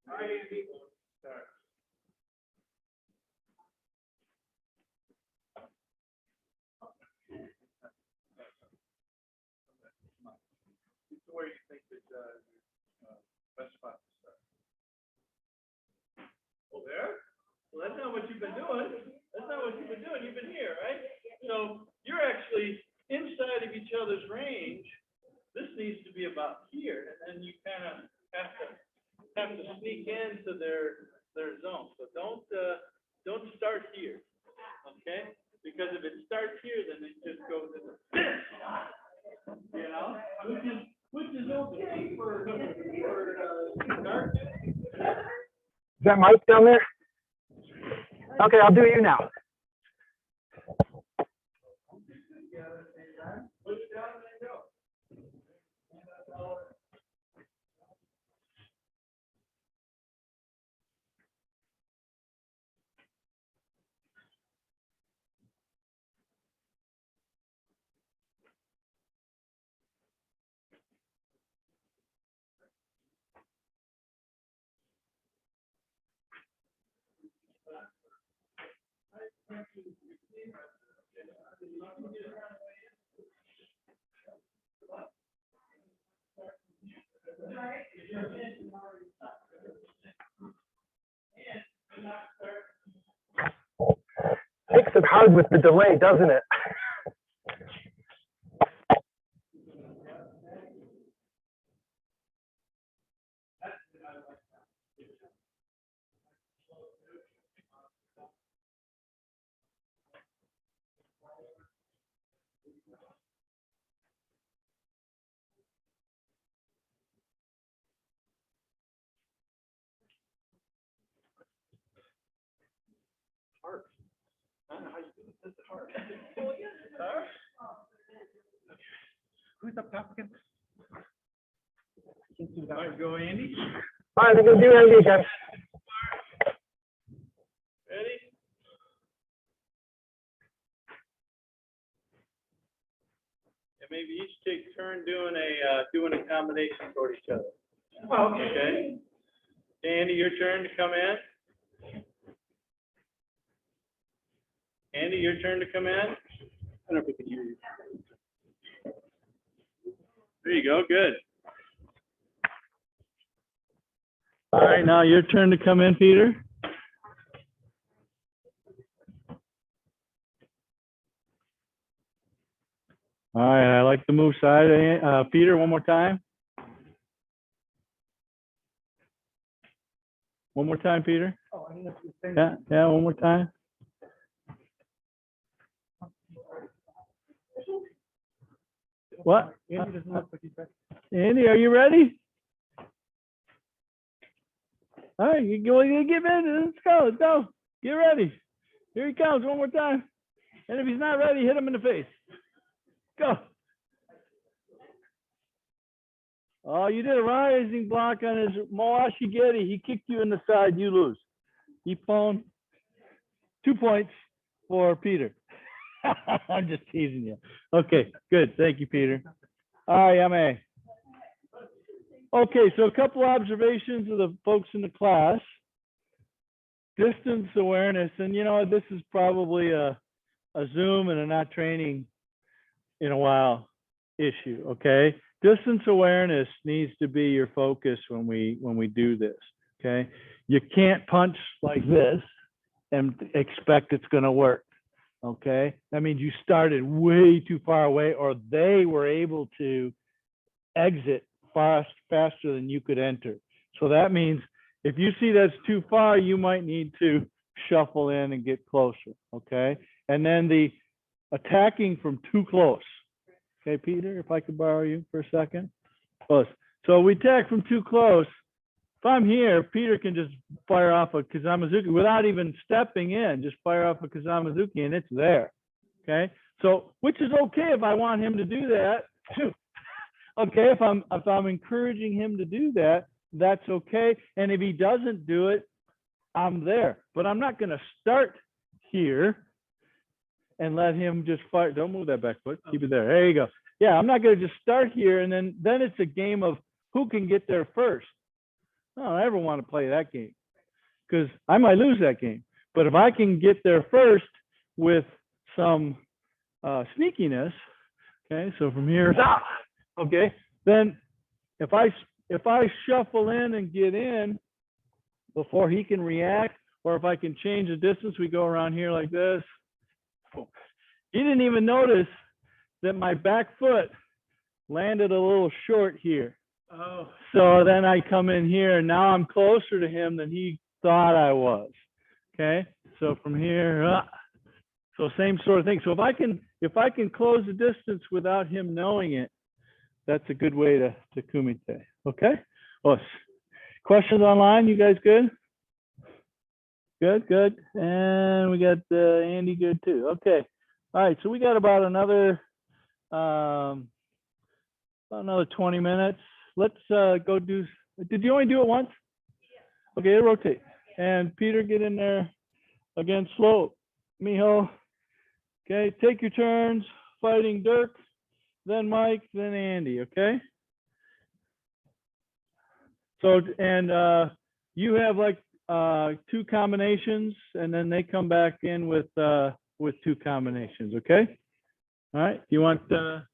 All right, Andy. Start. Where you think that best spot to start? Oh, there? Well, that's not what you've been doing. That's not what you've been doing. You've been here, right? So you're actually inside of each other's range. This needs to be about here, and then you kind of have to sneak into their zone. So don't start here, okay? Because if it starts here, then it just goes into this, you know, which is okay for dark. Is that Mike down there? Okay, I'll do you now. Push down and go. Makes it hard with the delay, doesn't it? I don't know how you do it. That's hard. Oh, yeah, it's hard. Who's up top again? All right, go Andy. All right, I'm going to do Andy again. and maybe each take turn doing a combination toward each other. Oh, okay. Okay. Andy, your turn to come in. Andy, your turn to come in. I don't know if we can hear you. There you go. Good. All right, now your turn to come in, Peter. All right, I like the move side. Peter, one more time. One more time, Peter. Oh, I didn't know if you were saying Yeah, yeah, one more time. What? Andy doesn't look like he's ready. Andy, are you ready? All right, you go, you get ready. Let's go, let's go. Get ready. Here he comes one more time. And if he's not ready, hit him in the face. Go. Oh, you did a rising block on his Moashigeri. He kicked you in the side. You lose. Ippon. 2 points for Peter. I'm just teasing you. Okay, good. Thank you, Peter. All right, Yame. Okay, so a couple observations of the folks in the class. Distance awareness, and you know, this is probably a Zoom and a not training in a while issue, okay? Distance awareness needs to be your focus when we do this, okay? You can't punch like this and expect it's gonna work, okay? That means you started way too far away, or they were able to exit faster than you could enter. So that means if you see that's too far, you might need to shuffle in and get closer, okay? And then the attacking from too close. Okay, Peter, if I could borrow you for a second. Close. So we attack from too close. If I'm here, Peter can just fire off a Kazamazuki without even stepping in, just fire off a Kazamazuki and it's there, okay? So, which is okay if I want him to do that too. Okay, if I'm encouraging him to do that, that's okay. And if he doesn't do it, I'm there. But I'm not going to start here and let him just fire. Don't move that back foot. Keep it there. There you go. Yeah, I'm not going to just start here and then it's a game of who can get there first. I don't ever want to play that game because I might lose that game. But if I can get there first with some sneakiness, okay. So from here, okay, then if I shuffle in and get in before he can react, or if I can change the distance, we go around here like this. He didn't even notice that my back foot landed a little short here. Oh. So then I come in here and now I'm closer to him than he thought I was. Okay, so from here, so same sort of thing. So if I can close the distance without him knowing it, that's a good way to kumite. Okay. Well, questions online? You guys good? Good, good. And we got Andy good too. Okay. All right. So we got about another 20 minutes. Let's go do. Did you only do it once? Okay. Rotate. And Peter, get in there again. Slow. Miho. Okay. Take your turns. Fighting Dirk, then Mike, then Andy. Okay. So and you have like 2 combinations, and then they come back in with 2 combinations. Okay. All right. You want to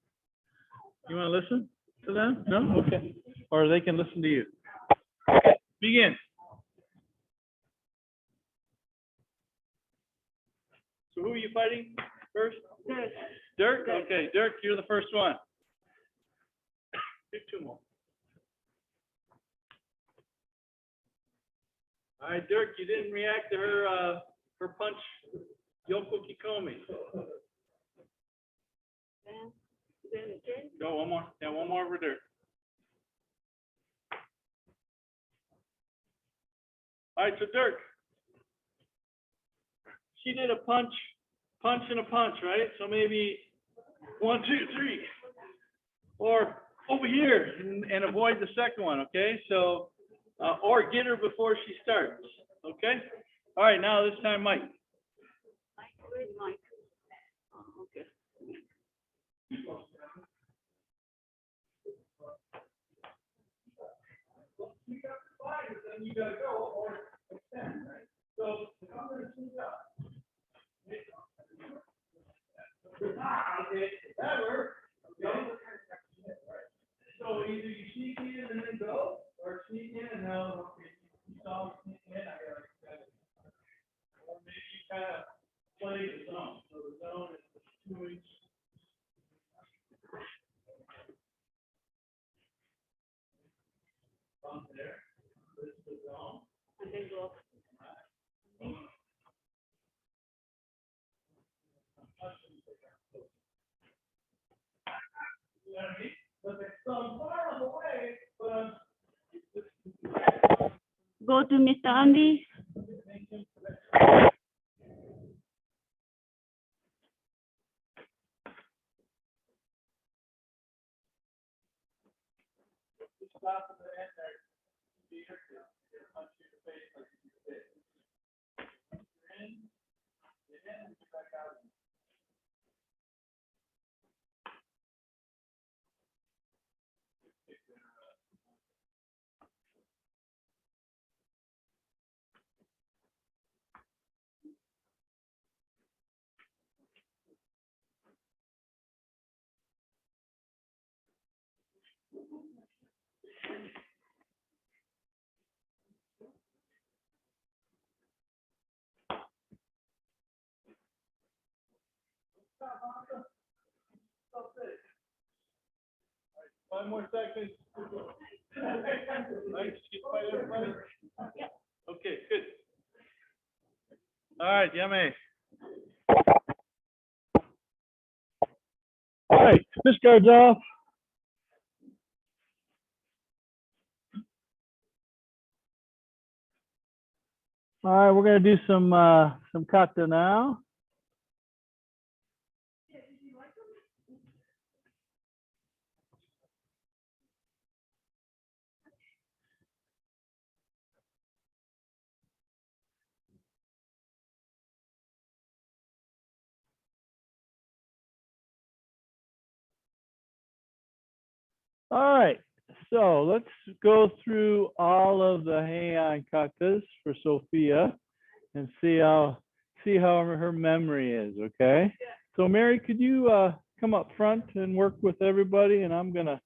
listen to them? No. Okay. Or they can listen to you. Begin. So who are you fighting first? Dirk. Okay, Dirk, you're the first one. Do 2 more. All right, Dirk, you didn't react to her punch, Yoko Kikomi. Go one more. Yeah, one more over Dirk. All right, so Dirk, she did a punch and a punch, right? So maybe 1, 2, 3, or over here and avoid the second one. Okay, so or get her before she starts. Okay. All right, now this time, Mike. Where's Mike? Oh, okay. Okay, that works. So either you sneak in and then go, or sneak in and now you saw me sneak in, I got it. Or maybe you kind of play the zone. So the zone is the 2 inch. From there, this is the zone. And then go up. You know what I mean? But they're so far away, but Go to Mr. Andy. stop at the end there. Be here to punch you in the face like you did. You're in, get in, and get back out. Five more seconds. Right, you fight everybody? Okay, good. All right, yummy. All right, this guard's off. All right, we're gonna do some kata now. All right, so let's go through all of the Heian katas for Sophia and see how her memory is. Okay. So Mary, could you come up front and work with everybody, and I'm gonna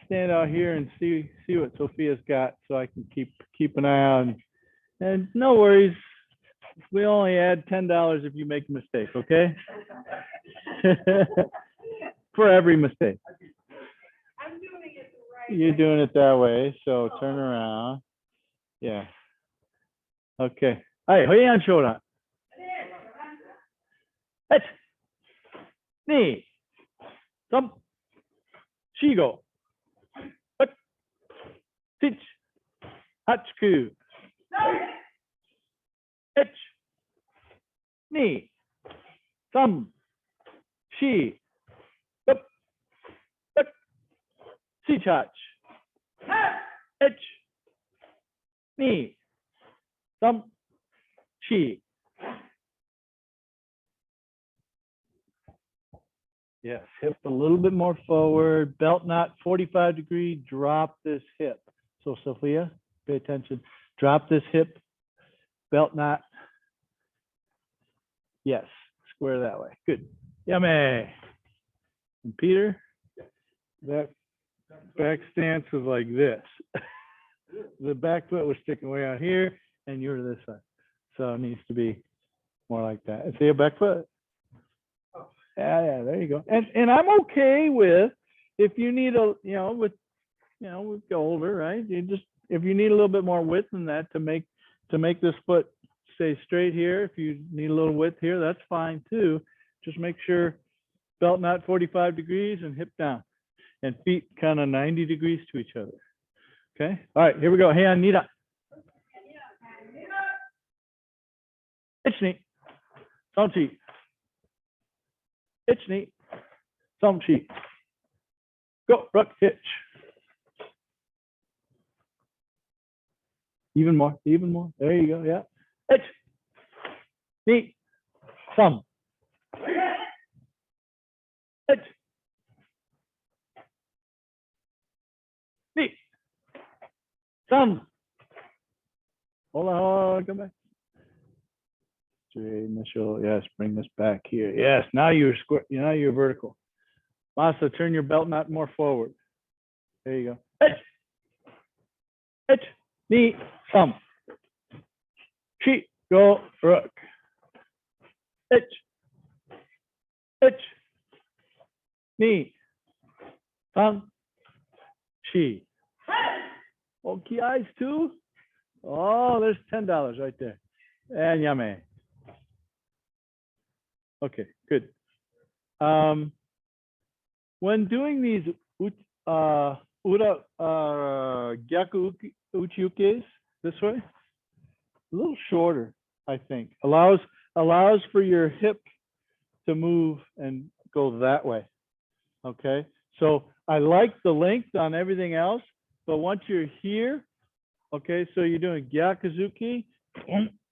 stand out here and see what Sophia's got, so I can keep an eye on. And no worries, we only add $10 if you make a mistake. Okay. For every mistake. I'm doing it the right You're way. doing it that way, so turn around. Yeah. Okay. Hey, Heian shoulder. Hech. Knee. Thumb. Shigo. Hut. Teach. Hachiku. Hech. Knee. Thumb. Shi. Up. Hut. Sichach. Hech. Knee. Thumb. Shi. Yes, hip a little bit more forward, belt knot 45 degree, drop this hip. So Sophia, pay attention. Drop this hip, belt knot. Yes, square that way. Good. Yummy. And Peter, that back stance was like this. The back foot was sticking way out here, and you're this side. So it needs to be more like that. And see a back foot? Yeah, there you go. And I'm okay with, if you need with older, right? You just, if you need a little bit more width than that to make this foot stay straight here, if you need a little width here, that's fine too. Just make sure belt knot 45 degrees and hip down, and feet kind of 90 degrees to each other. Okay. All right, here we go. Heian nida. Ichni. Somchi. Ichni. Somchi. Go, ruck, hitch. Even more, even more. There you go. Yeah. Hitch. Knee. Thumb. Hitch. Knee. Thumb. Hold on, come back. straight initial. Yes, bring this back here. Yes, now you're square. Now you're vertical. Masa, turn your belt knot more forward. There you go. H, knee, thumb. Chi, go, rook. H, knee, thumb, chi. Oh, key eyes too? Oh, there's $10 right there. And yame. Okay, good. When doing these gyaku uchiukes this way, a little shorter, I think. Allows for your hip to move and go that way. Okay, so I like the length on everything else, but once you're here, okay, so you're doing gyakuzuki,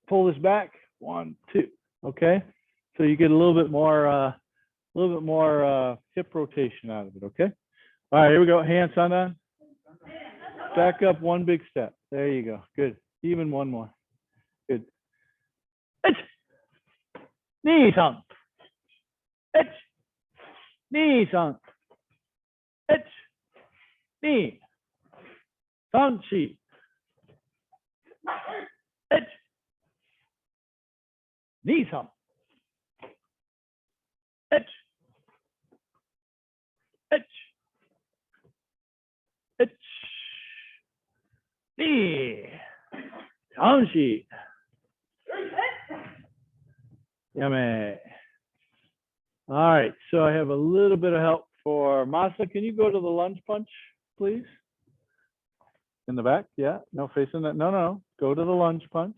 pull this back, 1, 2. Okay, so you get a little bit more hip rotation out of it. Okay. All right, here we go. Hands on. Back up 1 big step. There you go. Good. Even 1 more. Good. Knee on. Knee on. Knee. Tanchi. Knee on. Knee. Tanchi. Yummy. All right, so I have a little bit of help for Masa. Can you go to the lunge punch, please? In the back, yeah. No, facing that. No. Go to the lunge punch.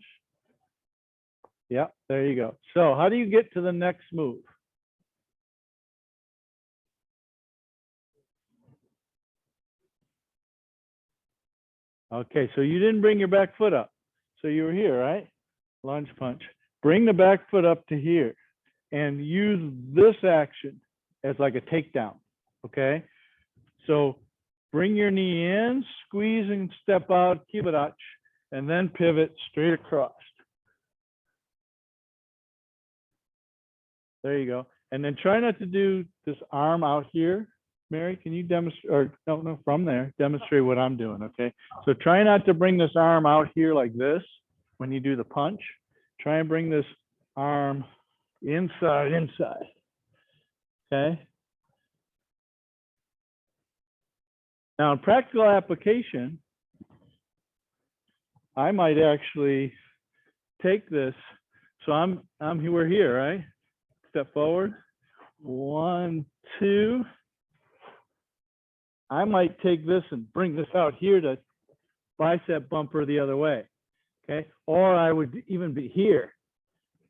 Yeah, there you go. So how do you get to the next move? Okay, so you didn't bring your back foot up. So you were here, right? Lunge punch. Bring the back foot up to here and use this action as like a takedown, okay? So bring your knee in, squeeze and step out, kibarachi, and then pivot straight across. There you go. And then try not to do this arm out here. Mary, can you demonstrate, or no, from there, demonstrate what I'm doing, okay? So try not to bring this arm out here like this when you do the punch. Try and bring this arm inside, okay? Now in practical application, I might actually take this. So we're here, right? Step forward, 1, 2. I might take this and bring this out here to bicep bumper the other way, okay? Or I would even be here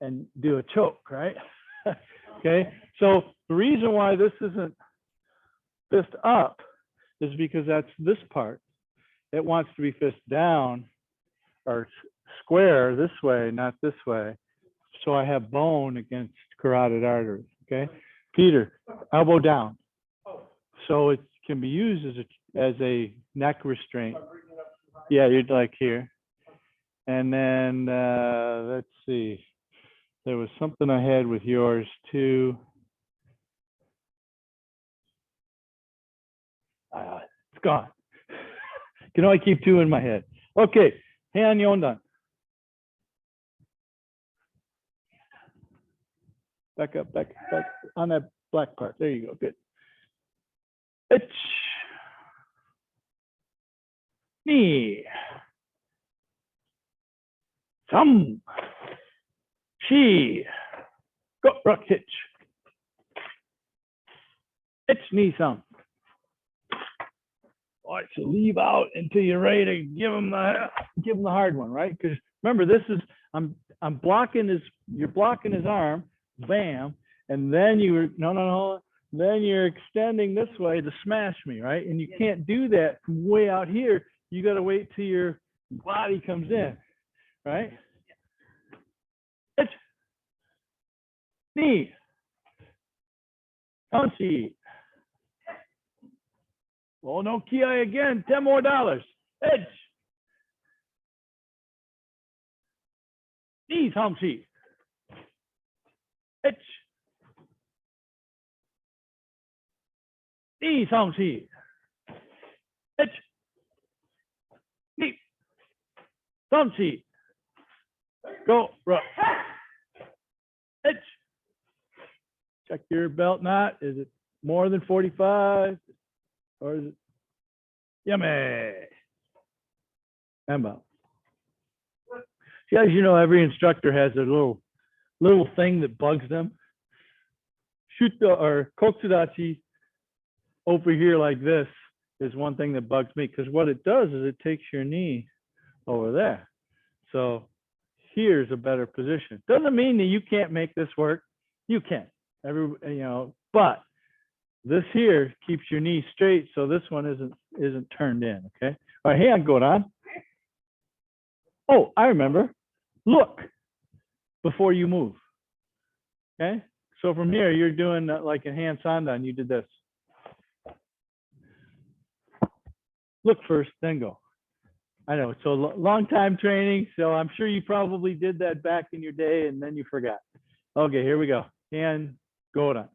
and do a choke, right? Okay, so the reason why this isn't fist up is because that's this part. It wants to be fist down or square this way, not this way. So I have bone against carotid arteries, okay? Peter, elbow down. So it can be used as a neck restraint. Yeah, you'd like here. And then let's see. There was something I had with yours too. It's gone. Can only keep 2 in my head. Okay, Heian Yondan. Back up, back on that black part. There you go. Good. It's knee. Thumb. Chi. Go, rock hitch. It's knee thumb. All right, so leave out until you're ready to give him the hard one, right? Because remember, this is I'm blocking his. You're blocking his arm. Bam, and then then you're extending this way to smash me, right? And you can't do that from way out here. You got to wait till your body comes in, right? It's knee, Tanchi. Oh no, ki again. $10 more. Edge, knee, Tanchi. H. Ni song chi. H. Ni. Song chi. Go, rook. H. Check your belt knot. Is it more than 45? Or is it yummy? Emma. See, as you know, every instructor has a little thing that bugs them. Shuto or koksudachi over here like this is one thing that bugs me, because what it does is it takes your knee over there. So here's a better position. Doesn't mean that you can't make this work. You can. But this here keeps your knee straight, so this one isn't turned in. Okay. All right, Heian, go on. Oh, I remember. Look before you move. Okay. So from here, you're doing like a hand sandan. You did this. Look first, then go. I know it's a long time training, so I'm sure you probably did that back in your day and then you forgot. Okay, here we go. And go on.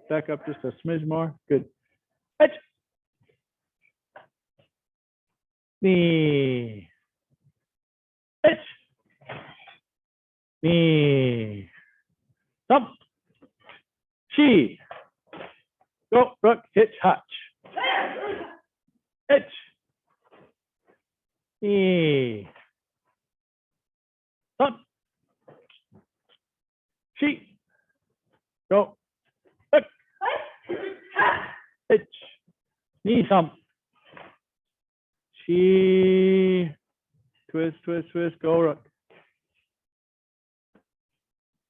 Back up just a smidge more. Good. Knee. Knee. Thump. Chi. Go, rook, hitch, hutch. Hitch. Knee. Thump. Chi. Go. Rook. Hitch. Knee thump. Chi. Twist, twist, twist, go, rook.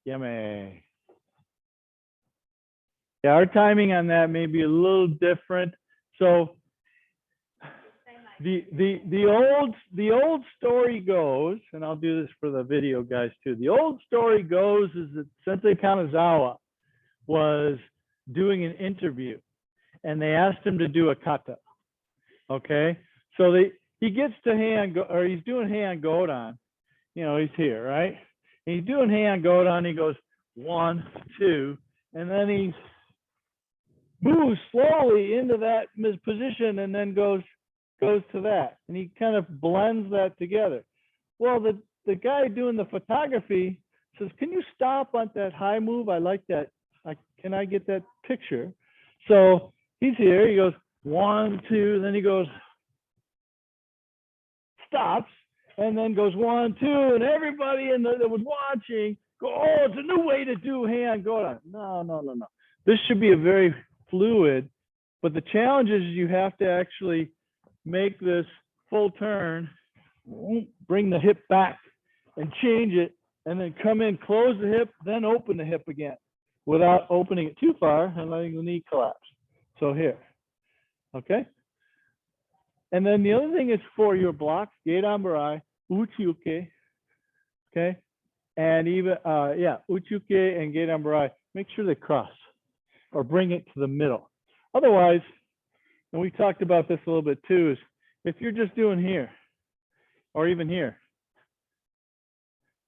Yummy. Yeah, our timing on that may be a little different. So the old story goes, and I'll do this for the video guys too. The old story goes is that Sensei Kanazawa was doing an interview, and they asked him to do a kata. Okay, so he gets to he's doing Heian Godan. He's here, right? And he's doing Heian Godan. He goes 1, 2, and then he moves slowly into that position, and then goes to that, and he kind of blends that together. Well, the guy doing the photography says, "Can you stop on that high move? I like that. Can I get that picture?" So he's here. He goes 1, 2, then he goes, stops, and then goes 1, 2, and everybody that was watching go, "Oh, it's a new way to do Heian Godan." No. This should be a very fluid, but the challenge is you have to actually make this full turn, bring the hip back and change it, and then come in, close the hip, then open the hip again without opening it too far and letting the knee collapse. So here, okay? And then the other thing is for your blocks, Geidan Barai, Uchiuke, okay? And even, Uchiuke and Geidan Barai, make sure they cross or bring it to the middle. Otherwise, and we talked about this a little bit too, is if you're just doing here or even here,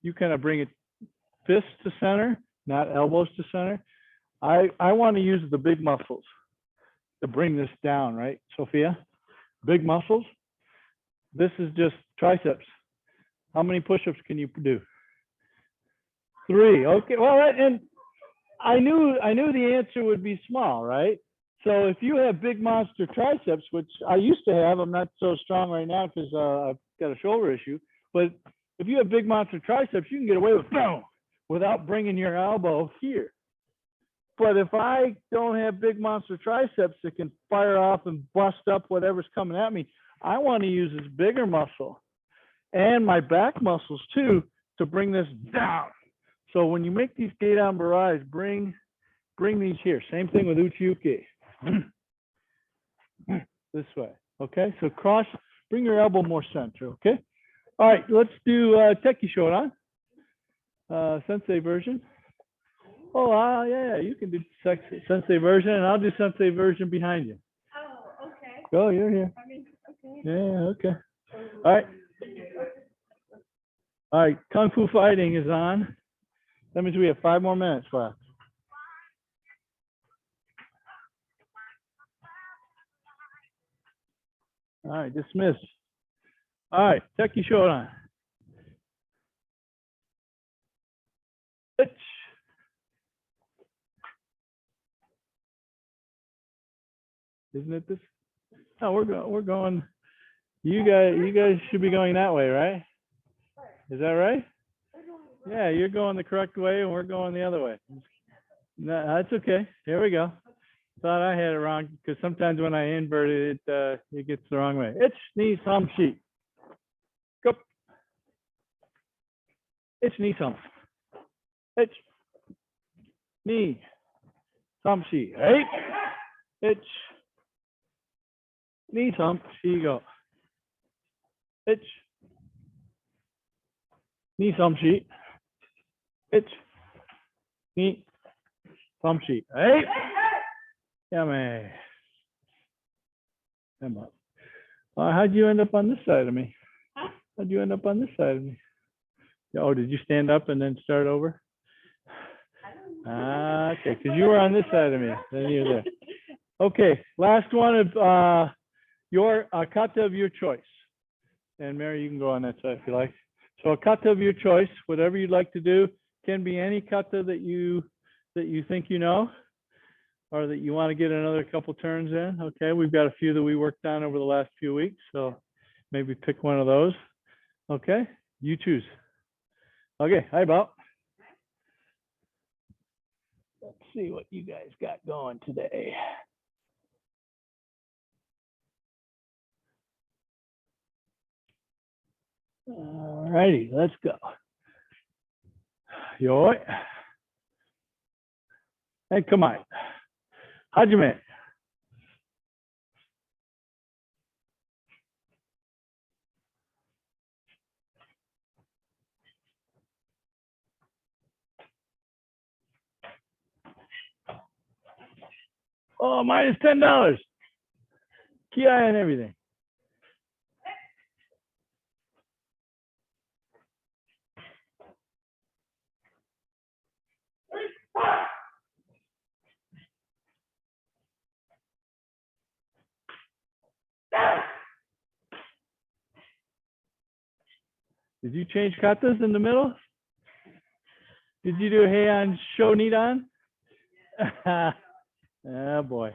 you kind of bring it fists to center, not elbows to center. I want to use the big muscles to bring this down, right, Sophia? Big muscles. This is just triceps. How many push-ups can you do? 3. Okay. Well, and I knew the answer would be small, right? So if you have big monster triceps, which I used to have, I'm not so strong right now because I've got a shoulder issue. But if you have big monster triceps, you can get away with boom without bringing your elbow here. But if I don't have big monster triceps that can fire off and bust up whatever's coming at me, I want to use this bigger muscle and my back muscles too to bring this down. So when you make these Geidan Barais, bring these here. Same thing with Uchiuke. This way. Okay, so cross, bring your elbow more center. Okay. All right, let's do Teki Shodan, Sensei version. Oh, yeah, you can do Sensei version, and I'll do Sensei version behind you. Oh, okay. Go, you're here. I mean, okay. Yeah, okay. All right. All right, Kung Fu Fighting is on. That means we have 5 more minutes left. All right, dismiss. All right, take your shirt on. Itch. Isn't it this? Oh, we're going. You guys should be going that way, right? Is that right? Yeah, you're going the correct way and we're going the other way. No, that's okay. Here we go. Thought I had it wrong because sometimes when I invert it, it gets the wrong way. Itch, knee, thumb, sheet. Go. Itch, knee, thumb. Itch, knee, thumb, sheet. Hey. Itch, knee, thumb, sheet, go. Itch, knee, thumb, sheet. Itch, knee, thumb, sheet. Hey. Yummy. Come on. How'd you end up on this side of me? How'd you end up on this side of me? Oh, did you stand up and then start over? Okay, because you were on this side of me. Then you're there. Okay, last one of your kata of your choice. And Mary, you can go on that side if you like. So a kata of your choice, whatever you'd like to do, can be any kata that you think you know, or that you want to get another couple turns in. Okay, we've got a few that we worked on over the last few weeks, so maybe pick one of those. Okay, you choose. Okay, hi Bob. Let's see what you guys got going today. All righty, let's go. Yo. Hey, come on. Hajime. Oh, minus $10. Ki and everything. Did you change katas in the middle? Did you do Heian show Nidan? Oh boy.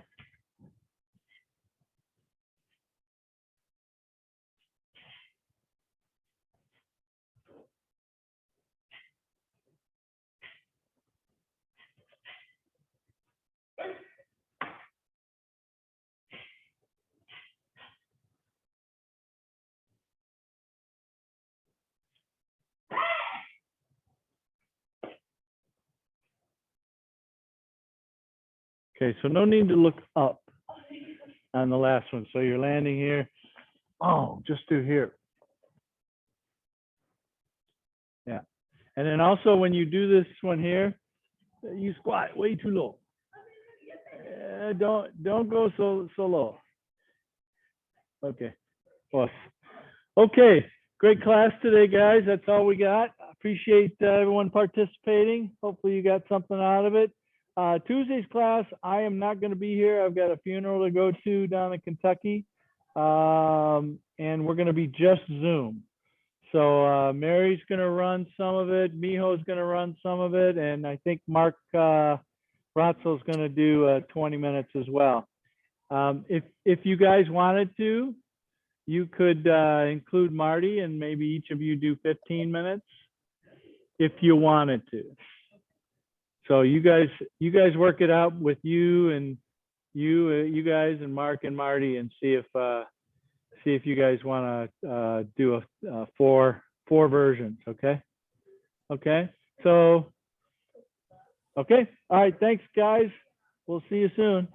Okay, so no need to look up on the last one. So you're landing here. Oh, just do here. Yeah. And then also when you do this one here, you squat way too low. Don't go so low. Okay. Awesome. Okay. Great class today, guys. That's all we got. Appreciate everyone participating. Hopefully you got something out of it. Tuesday's class, I am not going to be here. I've got a funeral to go to down in Kentucky. And we're going to be just Zoom. So Mary's going to run some of it. Miho's going to run some of it. And I think Mark Ratzel's going to do 20 minutes as well. If you guys wanted to, you could include Marty and maybe each of you do 15 minutes if you wanted to. So you guys work it out with you and you guys and Mark and Marty and see if you guys want to do a four versions. Okay. Okay. So, okay. All right. Thanks, guys. We'll see you soon.